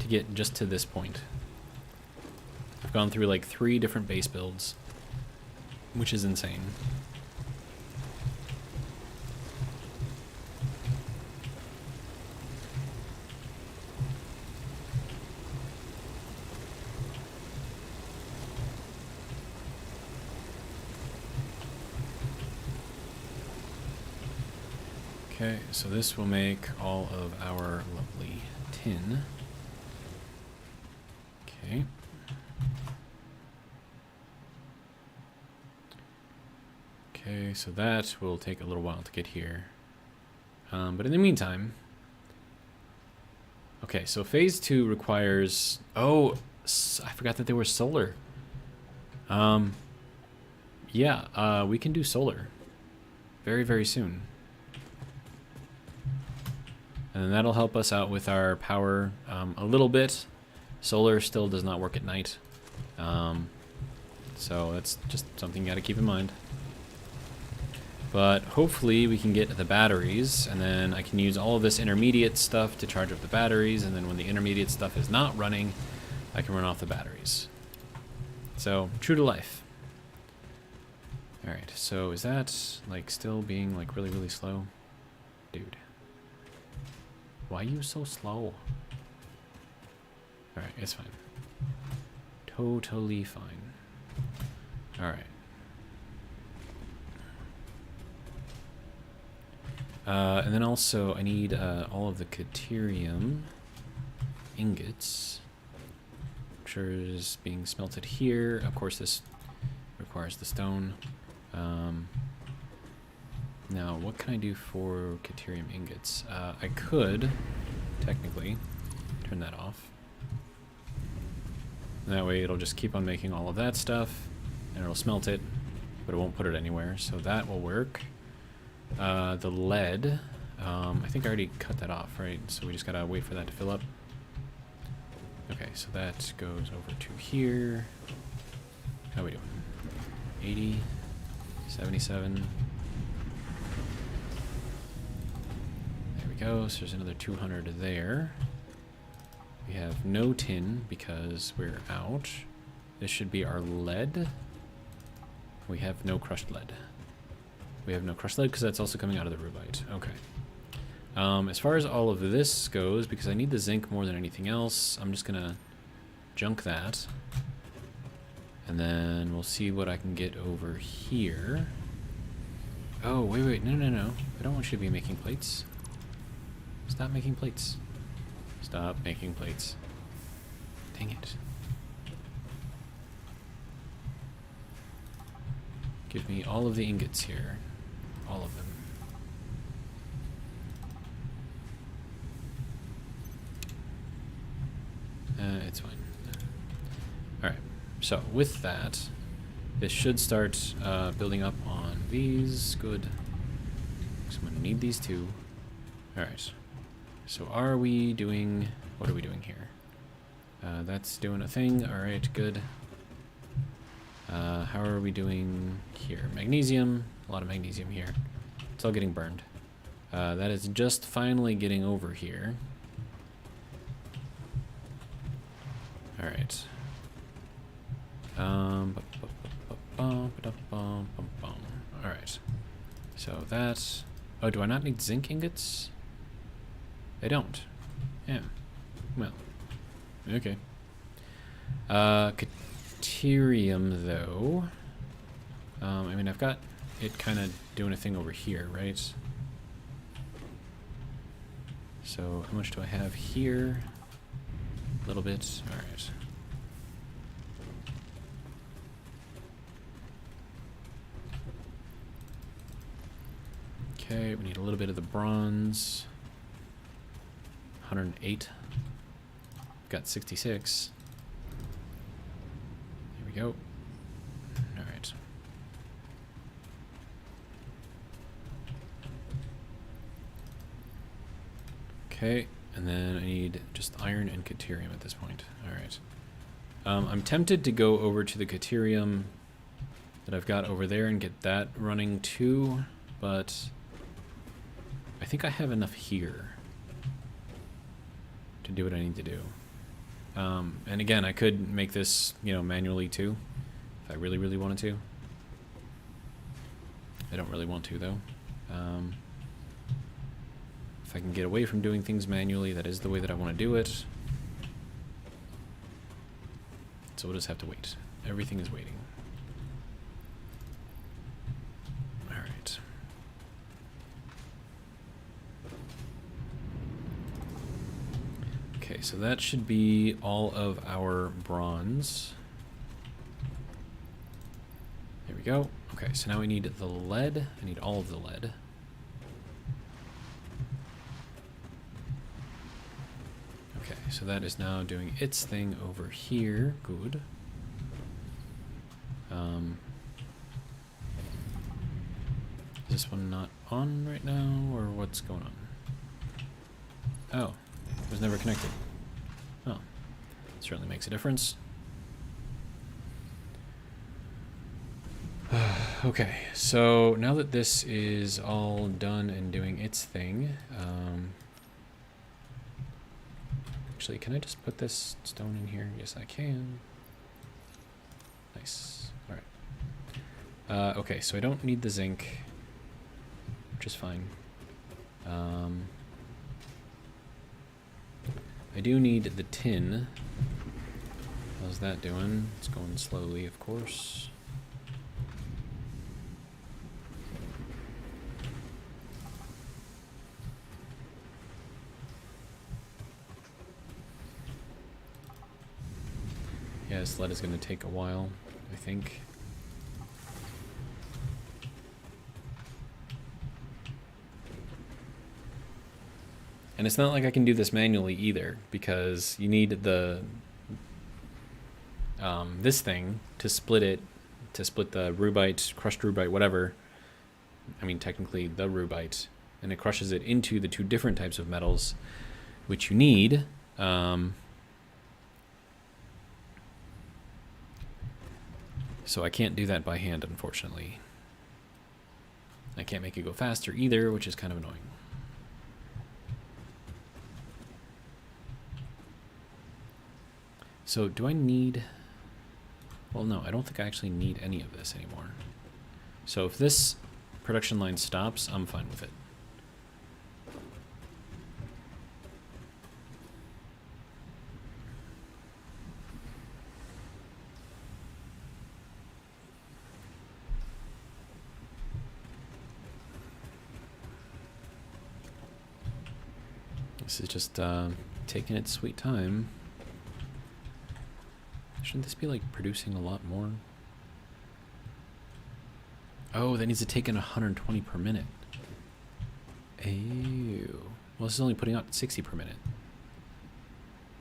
Speaker 1: to get just to this point. I've gone through like 3 different base builds, which is insane. Okay, so this will make all of our lovely tin. Okay. Okay, so that will take a little while to get here. But in the meantime... Okay, so phase 2 requires... Oh, I forgot that they were solar. Yeah, we can do solar. Very, very soon. And then that'll help us out with our power a little bit. Solar still does not work at night. So that's just something you gotta keep in mind. But hopefully we can get the batteries, and then I can use all of this intermediate stuff to charge up the batteries, and then when the intermediate stuff is not running, I can run off the batteries. So, true to life. Alright, so is that like still being like really, really slow? Dude. Why are you so slow? Alright, it's fine. Totally fine. Alright. And then also I need all of the Caterium ingots. I'm sure is being smelted here. Of course this requires the stone. Now, what can I do for Caterium ingots? I could, technically, turn that off. And that way it'll just keep on making all of that stuff, and it'll smelt it, but it won't put it anywhere, so that will work. The lead, I think I already cut that off, right? So we just gotta wait for that to fill up. Okay, so that goes over to here. How are we doing? 80, 77. Go, so there's another 200 there. We have no tin because we're out. This should be our lead. We have no crushed lead. We have no crushed lead because that's also coming out of the rubite. Okay. As far as all of this goes, because I need the zinc more than anything else, I'm just gonna junk that. And then we'll see what I can get over here. Oh, wait, no. I don't want you to be making plates. Stop making plates. Stop making plates. Dang it. Give me all of the ingots here. All of them. It's fine. Alright, so with that, this should start building up on these. Good. So I'm going to need these two. Alright. So are we doing... What are we doing here? That's doing a thing. Alright, good. How are we doing here? Magnesium. A lot of magnesium here. It's all getting burned. That is just finally getting over here. Alright. Alright. So that... Oh, do I not need zinc ingots? I don't. Yeah. Well. Okay. Caterium, though. I mean, I've got it kind of doing a thing over here, right? So, how much do I have here? A little bit. Alright. Okay, we need a little bit of the bronze. 108. Got 66. There we go. Alright. Okay, and then I need just iron and caterium at this point. Alright. I'm tempted to go over to the caterium that I've got over there and get that running too, but I think I have enough here to do what I need to do. And again, I could make this, you know, manually too, if I really, really wanted to. I don't really want to, though. If I can get away from doing things manually, that is the way that I want to do it. So we'll just have to wait. Everything is waiting. Alright. Okay, so that should be all of our bronze. There we go. Okay, so now we need the lead. I need all of the lead. Okay, so that is now doing its thing over here. Good. Is this one not on right now, or what's going on? Oh, it was never connected. Oh, certainly makes a difference. Okay, so now that this is all done and doing its thing, actually, can I just put this stone in here? Yes, I can. Nice. All right. Okay, so I don't need the zinc, which is fine. I do need the tin. How's that doing? It's going slowly, of course. Yeah, this lead is going to take a while, I think. And it's not like I can do this manually either, because you need the this thing to split it, to split the rubite, crushed rubite, whatever. I mean, technically the rubite, and it crushes it into the two different types of metals, which you need. So I can't do that by hand, unfortunately. I can't make it go faster either, which is kind of annoying. So do I need... Well, no, I don't think I actually need any of this anymore. So if this production line stops, I'm fine with it. This is just taking its sweet time. Shouldn't this be like producing a lot more? Oh, that needs to take in 120 per minute. Ew. Well, this is only putting out 60 per minute.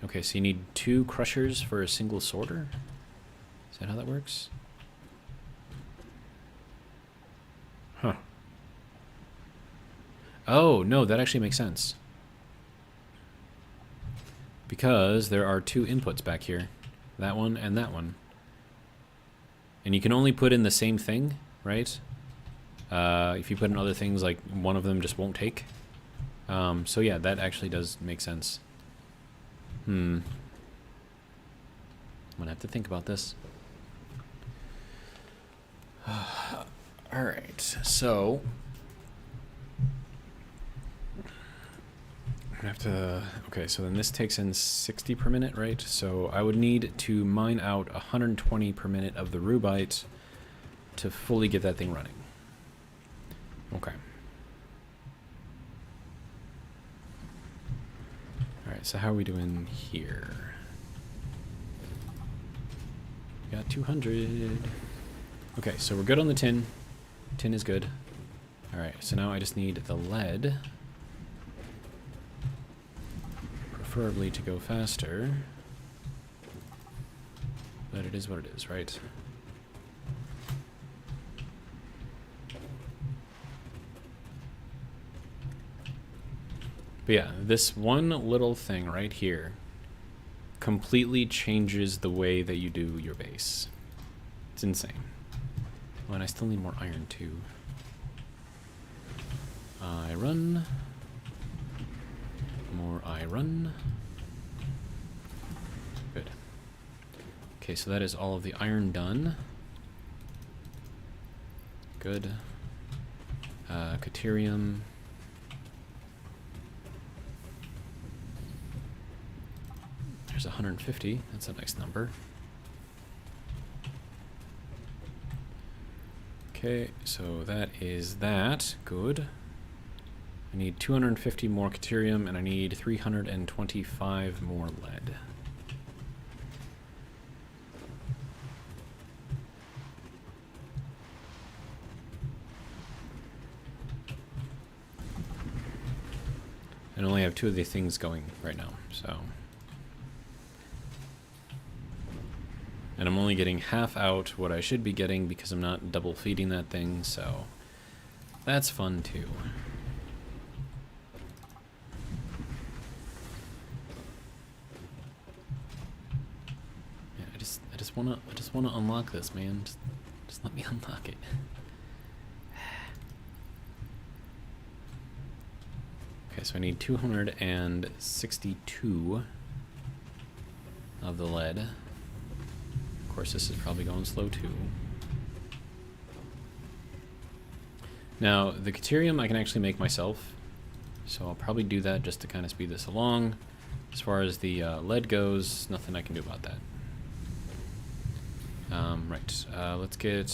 Speaker 1: Okay, so you need 2 crushers for a single sorter? Is that how that works? Huh. Oh, no, that actually makes sense. Because there are 2 inputs back here. That one and that one. And you can only put in the same thing, right? If you put in other things, like one of them just won't take. So yeah, that actually does make sense. I'm gonna have to think about this. Alright, so I have to, okay, so then this takes in 60 per minute, right? So I would need to mine out 120 per minute of the rubite to fully get that thing running. Okay. Alright, so how are we doing here? We got 200. Okay, so we're good on the tin. Tin is good. Alright, so now I just need the lead. Preferably to go faster, but it is what it is, right? But yeah, this one little thing right here completely changes the way that you do your base. It's insane. Oh, and I still need more iron too. Iron. More iron. Good. Okay, so that is all of the iron done. Good. Caterium. There's 150. That's a nice number. Okay, so that is that. Good. I need 250 more caterium, and I need 325 more lead. I only have 2 of the things going right now, so. And I'm only getting half out what I should be getting because I'm not double feeding that thing, so that's fun too. I just wanna unlock this, man. Just let me unlock it. Okay, so I need 262 of the lead. Of course, this is probably going slow too. Now, the caterium I can actually make myself, so I'll probably do that just to kind of speed this along. As far as the lead goes, nothing I can do about that. Right, let's get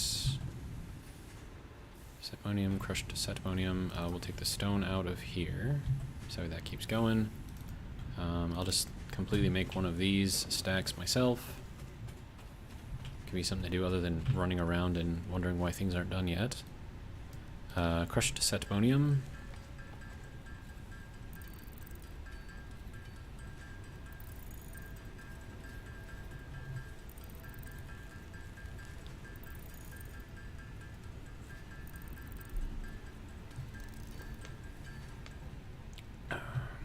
Speaker 1: setmonium, crushed setmonium. We'll take the stone out of here, so that keeps going. I'll just completely make one of these stacks myself. Give me something to do other than running around and wondering why things aren't done yet. Crushed setmonium.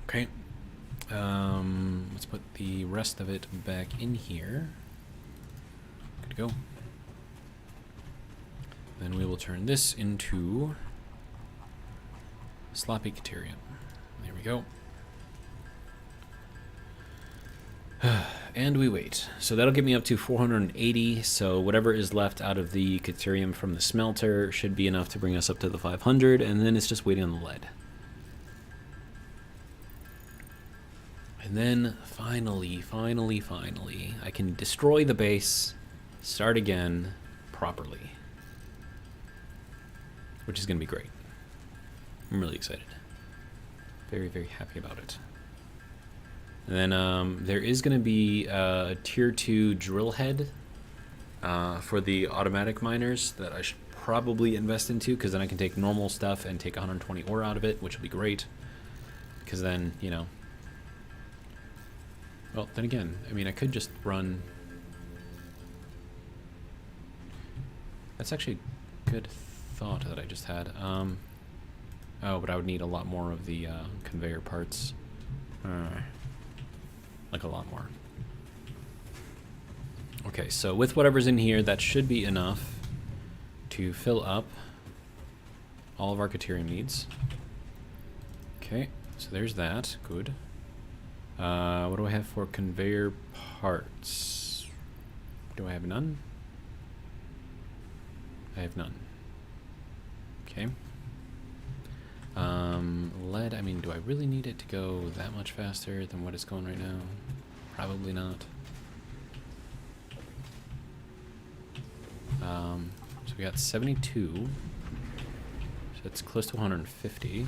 Speaker 1: Okay. Let's put the rest of it back in here. Good to go. Then we will turn this into sloppy caterium. There we go. And we wait. So that'll get me up to 480. So whatever is left out of the Caterium from the smelter should be enough to bring us up to the 500. And then it's just waiting on the lead. And then finally, I can destroy the base, start again properly. Which is going to be great. I'm really excited. Very, very happy about it. And then there is going to be a tier 2 drill head for the automatic miners that I should probably invest into, because then I can take normal stuff and take 120 ore out of it, which will be great. Because then, you know... Well, then again, I mean, I could just run... That's actually a good thought that I just had. Oh, but I would need a lot more of the conveyor parts. Like a lot more. Okay, so with whatever's in here, that should be enough to fill up all of our Caterium needs. Okay, so there's that. Good. What do I have for conveyor parts? Do I have none? I have none. Okay. Lead, I mean, do I really need it to go that much faster than what it's going right now? Probably not. So we got 72. So that's close to 150.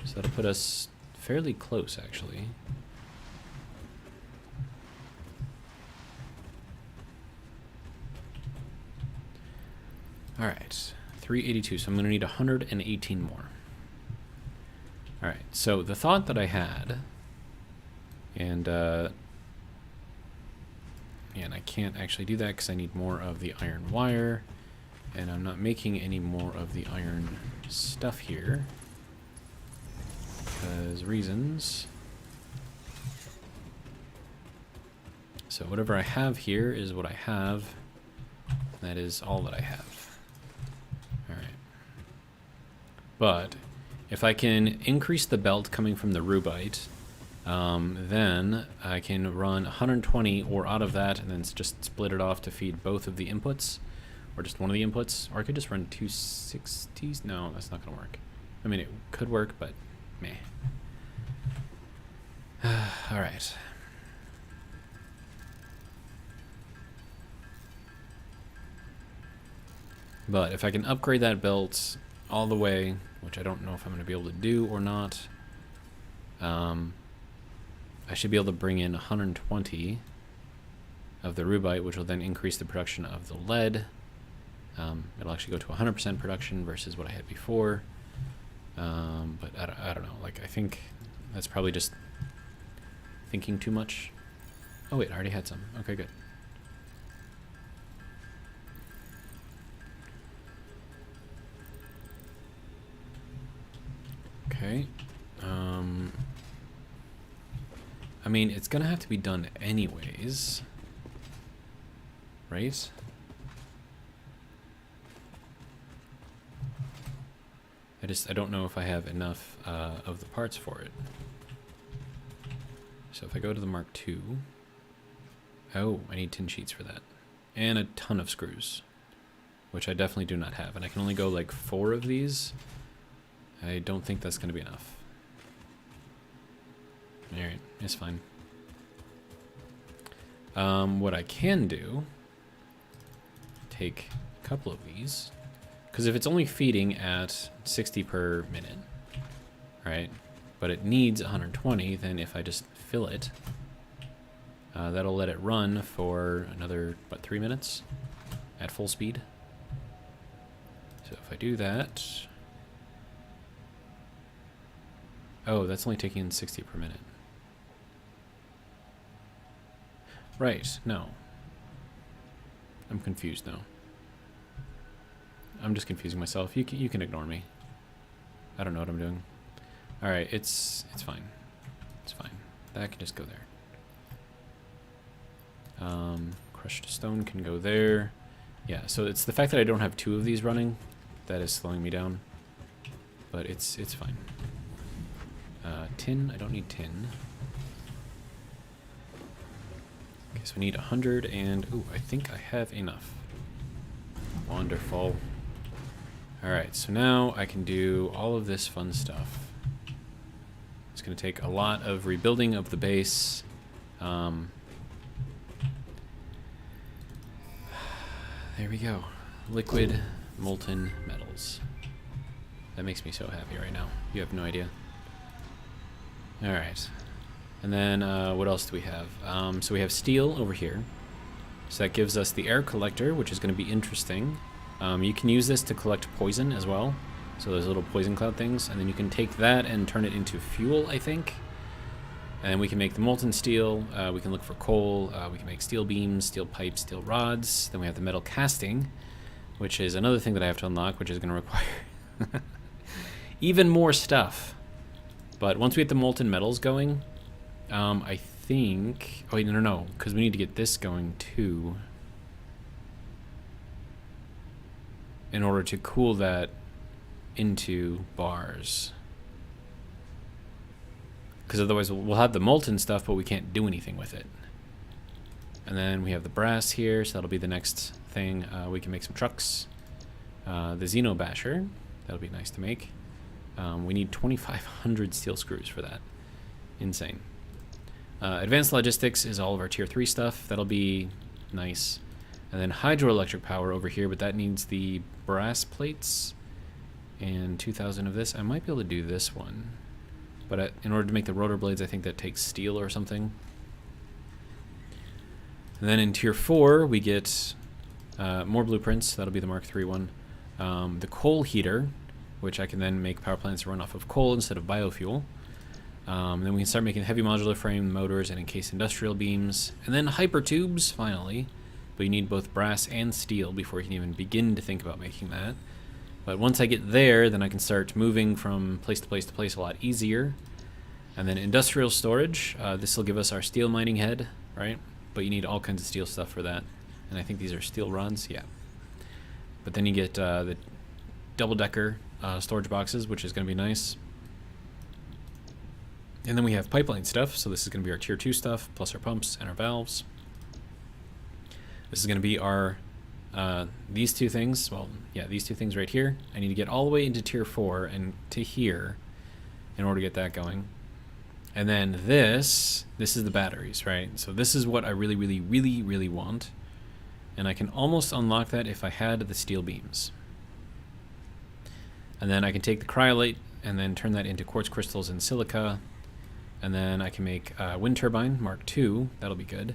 Speaker 1: So that'll put us fairly close, actually. Alright, 382, so I'm going to need 118 more. Alright, so the thought that I had, and I can't actually do that because I need more of the iron wire, and I'm not making any more of the iron stuff here, because reasons. So whatever I have here is what I have. That is all that I have. Alright. But if I can increase the belt coming from the rubite, then I can run 120 ore out of that and then just split it off to feed both of the inputs, or just one of the inputs. Or I could just run 260s. No, that's not going to work. I mean, it could work, but meh. Alright. But if I can upgrade that belt all the way, which I don't know if I'm going to be able to do or not, I should be able to bring in 120 of the rubite, which will then increase the production of the lead. It'll actually go to 100% production versus what I had before. But I don't know. Like, I think that's probably just thinking too much. Oh wait, I already had some. Okay, good. Okay. I mean, it's gonna have to be done anyways, right? I don't know if I have enough of the parts for it. So if I go to the Mark II, oh, I need tin sheets for that, and a ton of screws, which I definitely do not have, and I can only go like 4 of these. I don't think that's going to be enough. Alright, it's fine. What I can do, take a couple of these, because if it's only feeding at 60 per minute, right, but it needs 120, then if I just fill it, that'll let it run for another, what, 3 minutes at full speed. So if I do that... Oh, that's only taking in 60 per minute. Right, no. I'm confused now. I'm just confusing myself. You can ignore me. I don't know what I'm doing. Alright, it's fine. It's fine. That can just go there. Crushed stone can go there. Yeah, so it's the fact that I don't have 2 of these running that is slowing me down. But it's fine. Tin, I don't need tin. Okay, so we need 100 and... Ooh, I think I have enough. Wonderful. Alright, so now I can do all of this fun stuff. It's going to take a lot of rebuilding of the base. There we go. Liquid molten metals. That makes me so happy right now. You have no idea. Alright. And then what else do we have? So we have steel over here. So that gives us the air collector, which is going to be interesting. You can use this to collect poison as well. So those little poison cloud things. And then you can take that and turn it into fuel, I think. And we can make the molten steel. We can look for coal. We can make steel beams, steel pipes, steel rods. Then we have the metal casting, which is another thing that I have to unlock, which is going to require even more stuff. But once we get the molten metals going, I think... Oh, wait, no, because we need to get this going too in order to cool that into bars. Because otherwise we'll have the molten stuff, but we can't do anything with it. And then we have the brass here, so that'll be the next thing. We can make some trucks. The Xeno Basher, that'll be nice to make. We need 2,500 steel screws for that. Insane. Advanced logistics is all of our tier 3 stuff. That'll be nice. And then hydroelectric power over here, but that needs the brass plates. And 2,000 of this. I might be able to do this one. But in order to make the rotor blades, I think that takes steel or something. And then in tier 4, we get more blueprints. That'll be the Mark III one. The coal heater, which I can then make power plants run off of coal instead of biofuel. Then we can start making heavy modular frame motors and encased industrial beams. And then hypertubes, finally. But you need both brass and steel before you can even begin to think about making that. But once I get there, then I can start moving from place to place to place a lot easier. And then industrial storage. This will give us our steel mining head, right? But you need all kinds of steel stuff for that. And I think these are steel rods, yeah. But then you get the double-decker storage boxes, which is going to be nice. And then we have pipeline stuff, so this is going to be our tier 2 stuff, plus our pumps and our valves. This is going to be our, these two things, well, yeah, these two things right here. I need to get all the way into tier 4 and to here in order to get that going. And then this is the batteries, right? So this is what I really, really, really, really want. And I can almost unlock that if I had the steel beams. And then I can take the cryolite and then turn that into quartz crystals and silica. And then I can make wind turbine, Mark II. That'll be good.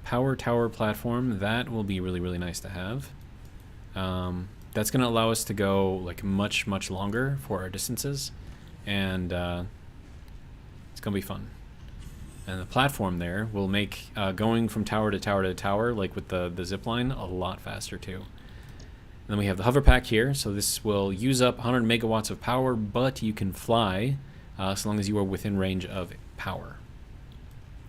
Speaker 1: Power tower platform. That will be really, really nice to have. That's going to allow us to go like much, much longer for our distances. And it's going to be fun. And the platform there will make going from tower to tower to tower, like with the zip line, a lot faster too. And then we have the hover pack here. So this will use up 100 megawatts of power, but you can fly so long as you are within range of power.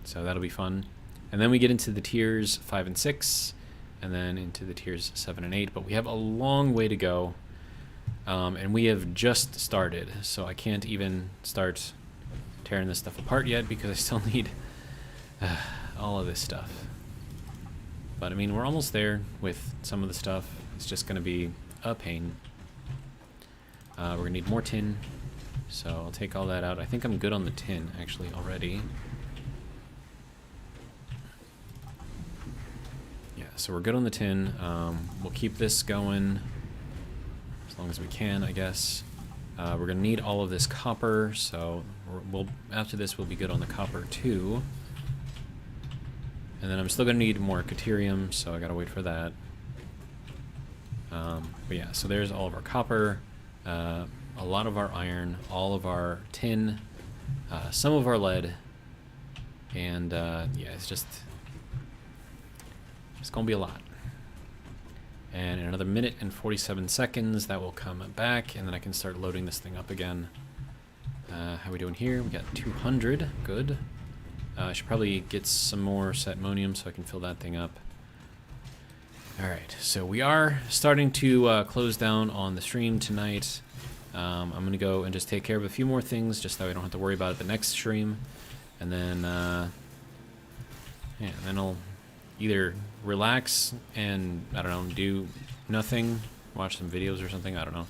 Speaker 1: So that'll be fun. And then we get into the tiers 5 and 6, and then into the tiers 7 and 8. But we have a long way to go, and we have just started. So I can't even start tearing this stuff apart yet because I still need all of this stuff. But I mean, we're almost there with some of the stuff. It's just going to be a pain. We're going to need more tin. So I'll take all that out. I think I'm good on the tin, actually, already. Yeah, so we're good on the tin. We'll keep this going as long as we can, I guess. We're going to need all of this copper, so after this we'll be good on the copper, too. And then I'm still going to need more caterium, so I got to wait for that. But yeah, so there's all of our copper. A lot of our iron, all of our tin, some of our lead, and yeah, it's gonna be a lot. And in another minute and 47 seconds, that will come back, and then I can start loading this thing up again. How are we doing here? We got 200, good. I should probably get some more satmonium so I can fill that thing up. Alright, so we are starting to close down on the stream tonight. I'm going to go and just take care of a few more things, just so I don't have to worry about it the next stream. And then, yeah, then I'll either relax and, I don't know, do nothing, watch some videos or something, I don't know.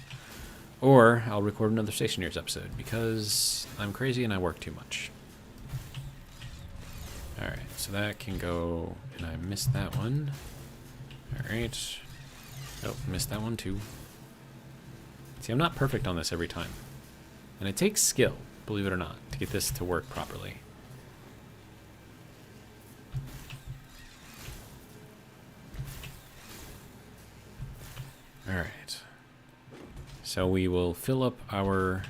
Speaker 1: Or I'll record another Stationeers episode because I'm crazy and I work too much. Alright, so that can go, and I missed that one. Alright. Oh, missed that one too. See, I'm not perfect on this every time. And it takes skill, believe it or not, to get this to work properly. Alright. So we will fill up our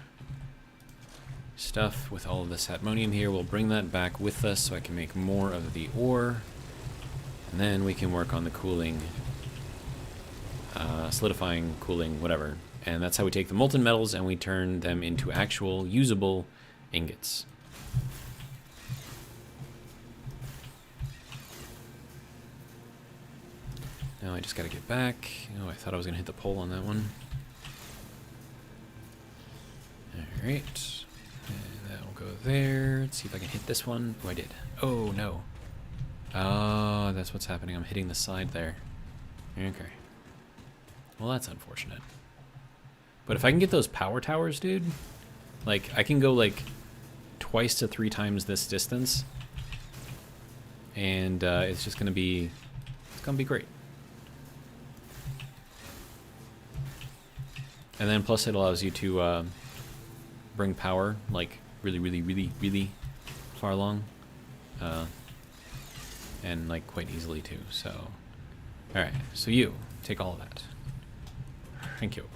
Speaker 1: stuff with all of this Hatmonium here. We'll bring that back with us so I can make more of the ore. And then we can work on the cooling, solidifying, cooling, whatever. And that's how we take the molten metals and we turn them into actual usable ingots. Now I just gotta get back. Oh, I thought I was gonna hit the pole on that one. Alright. And that will go there. Let's see if I can hit this one. Oh, I did. Oh, no. Oh, that's what's happening. I'm hitting the side there. Okay. Well, that's unfortunate. But if I can get those power towers, dude, like, I can go, like, twice to 3 times this distance. And it's just gonna be, it's gonna be great. And then plus it allows you to bring power, like, really, really, really, really far along. And, like, quite easily, too. So, alright. So you, take all of that. Thank you.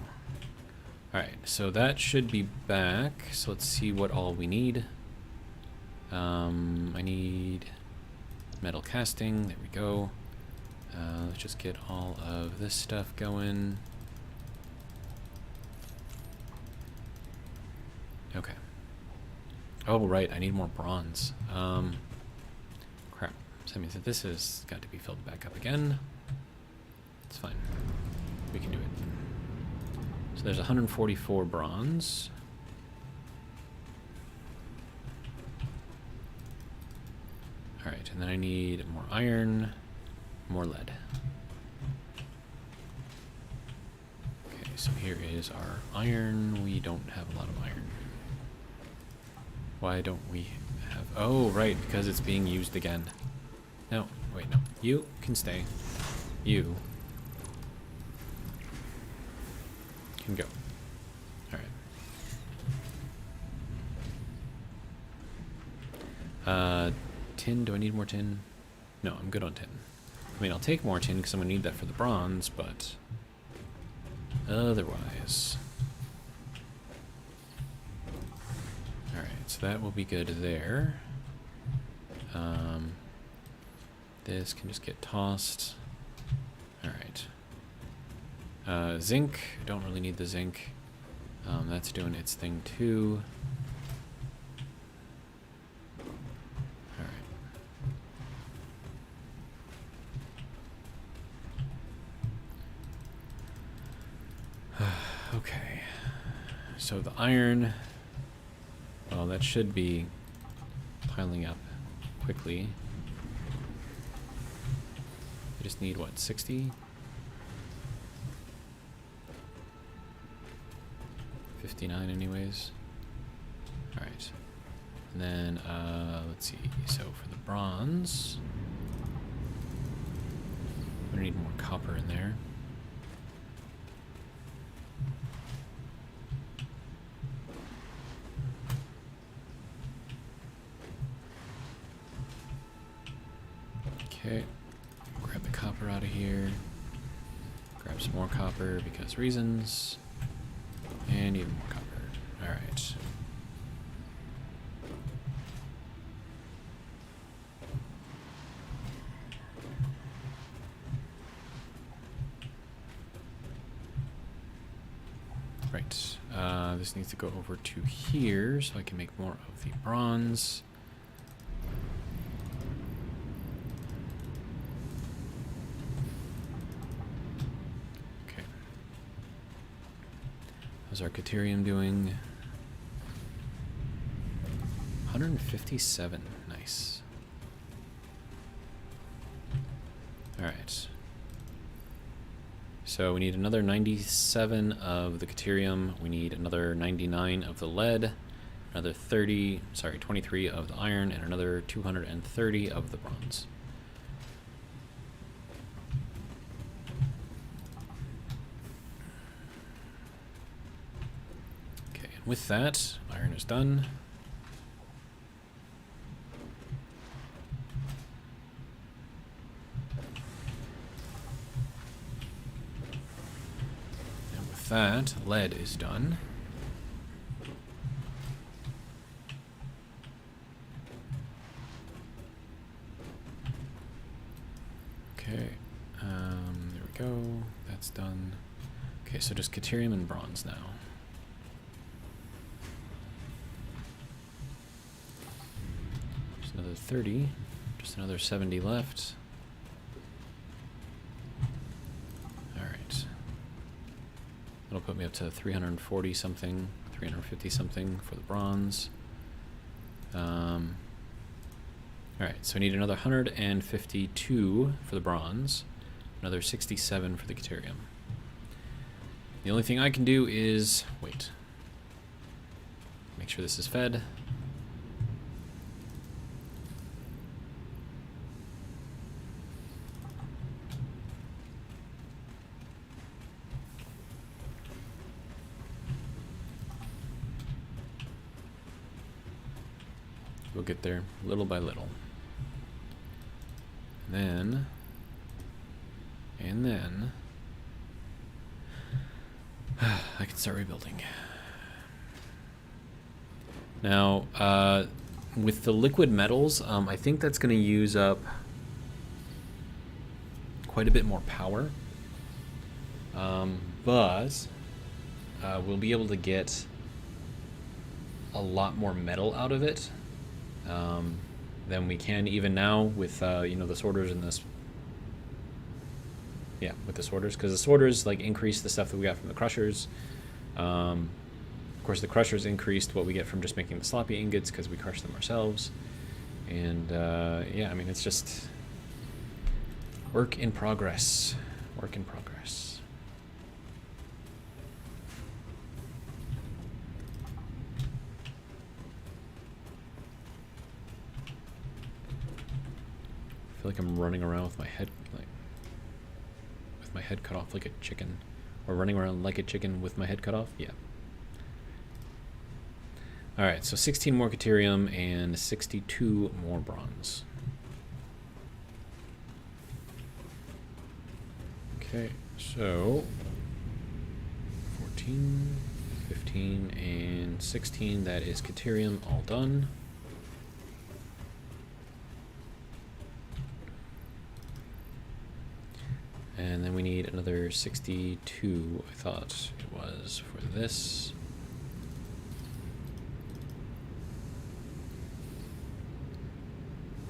Speaker 1: Alright, so that should be back. So let's see what all we need. I need metal casting. There we go. Let's just get all of this stuff going. Okay. Oh, right, I need more bronze. Crap. So that means that this has got to be filled back up again. It's fine. We can do it. So there's 144 bronze. Alright, and then I need more iron, more lead. Okay, so here is our iron. We don't have a lot of iron. Why don't we have... Oh, right, because it's being used again. No, wait, no. You can stay. You can go. Alright. Tin, do I need more tin? No, I'm good on tin. I mean, I'll take more tin because I'm going to need that for the bronze, but otherwise... So that will be good there. This can just get tossed. Alright. Zinc. Don't really need the zinc. That's doing its thing too. Alright. Okay. So the iron... Well, that should be piling up quickly. I just need, what, 60? 59 anyways. Alright. And then, let's see. So for the bronze, we need more copper in there. Okay, grab the copper out of here. Grab some more copper because reasons. And even more copper. Alright. Right. This needs to go over to here so I can make more of the bronze. How's our Caterium doing? 157. Nice. Alright. So we need another 97 of the Caterium. We need another 99 of the lead. Another 23 of the iron, and another 230 of the bronze. Okay, and with that, iron is done. And with that, lead is done. Okay, there we go. That's done. Okay, so just Caterium and bronze now. Just another 30. Just another 70 left. Alright. That'll put me up to 340 something, 350 something for the bronze. Alright, so I need another 152 for the bronze, another 67 for the Caterium. The only thing I can do is wait. Make sure this is fed. We'll get there little by little. And then I can start rebuilding. Now, with the liquid metals, I think that's going to use up quite a bit more power. But we'll be able to get a lot more metal out of it than we can even now with you know, the sorters and this. Yeah, with the sorters, because the sorters like increase the stuff that we got from the crushers. Of course, the crushers increased what we get from just making the sloppy ingots because we crush them ourselves. And yeah, I mean, it's just work in progress. Work in progress. I feel like I'm running around with my head cut off like a chicken, or running around like a chicken with my head cut off. Yeah. All right, so 16 more Caterium and 62 more bronze. Okay, so 14, 15, and 16. That is Caterium all done. And then we need another 62, I thought it was, for this.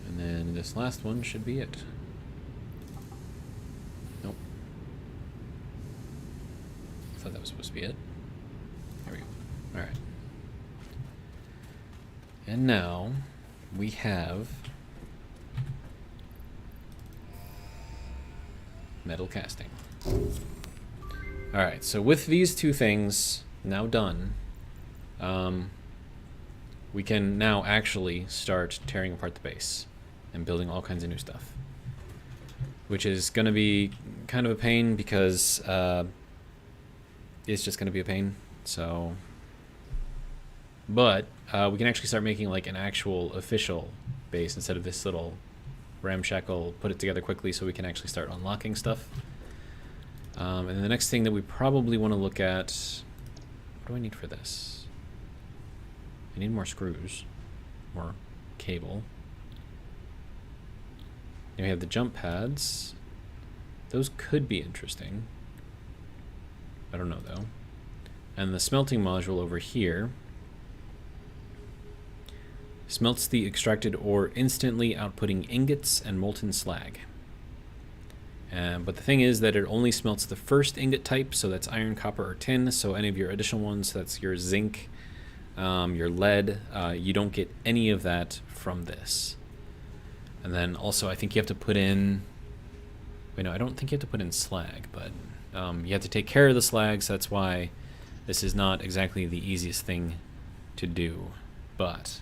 Speaker 1: And then this last one should be it. Nope. I thought that was supposed to be it. There we go. Alright. And now we have metal casting. Alright, so with these two things now done, we can now actually start tearing apart the base and building all kinds of new stuff. Which is going to be kind of a pain because it's just going to be a pain. So, but we can actually start making like an actual official base instead of this little ramshackle, put it together quickly so we can actually start unlocking stuff. And then the next thing that we probably want to look at, what do I need for this? I need more screws, more cable. Then we have the jump pads. Those could be interesting. I don't know though. And the smelting module over here smelts the extracted ore instantly, outputting ingots and molten slag. But the thing is that it only smelts the first ingot type, so that's iron, copper, or tin. So any of your additional ones, that's your zinc, your lead, you don't get any of that from this. And then also I think you have to put in Wait, no, I don't think you have to put in slag, but you have to take care of the slag, so that's why this is not exactly the easiest thing to do. But...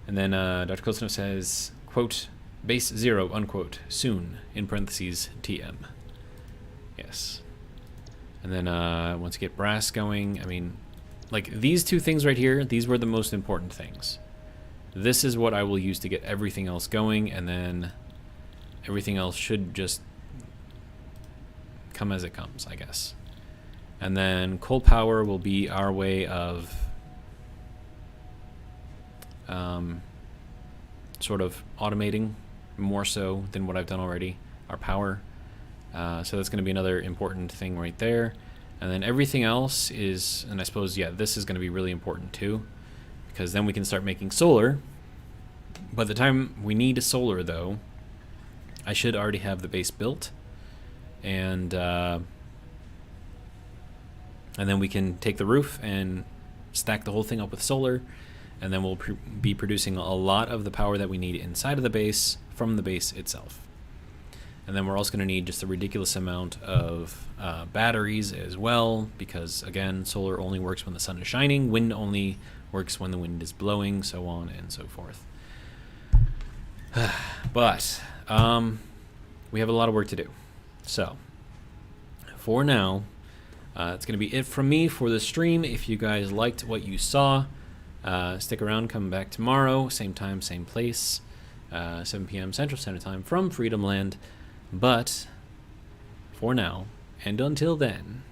Speaker 1: And then Dr. Kolsnov says, quote, base 0, unquote, soon, in parentheses, TM. Yes. And then once you get brass going, I mean, like these two things right here, these were the most important things. This is what I will use to get everything else going, and then everything else should just come as it comes, I guess. And then coal power will be our way of sort of automating more so than what I've done already, our power. So that's going to be another important thing right there. And then everything else is, and I suppose, yeah, this is going to be really important too, because then we can start making solar. By the time we need solar, though, I should already have the base built. And then we can take the roof and stack the whole thing up with solar, and then we'll be producing a lot of the power that we need inside of the base from the base itself. And then we're also going to need just a ridiculous amount of batteries as well, because again, solar only works when the sun is shining, wind only works when the wind is blowing, so on and so forth. But we have a lot of work to do. So for now, it's going to be it from me for the stream. If you guys liked what you saw, stick around, come back tomorrow, same time, same place, 7 p.m. Central Standard Time from Freedom Land. But for now, and until then,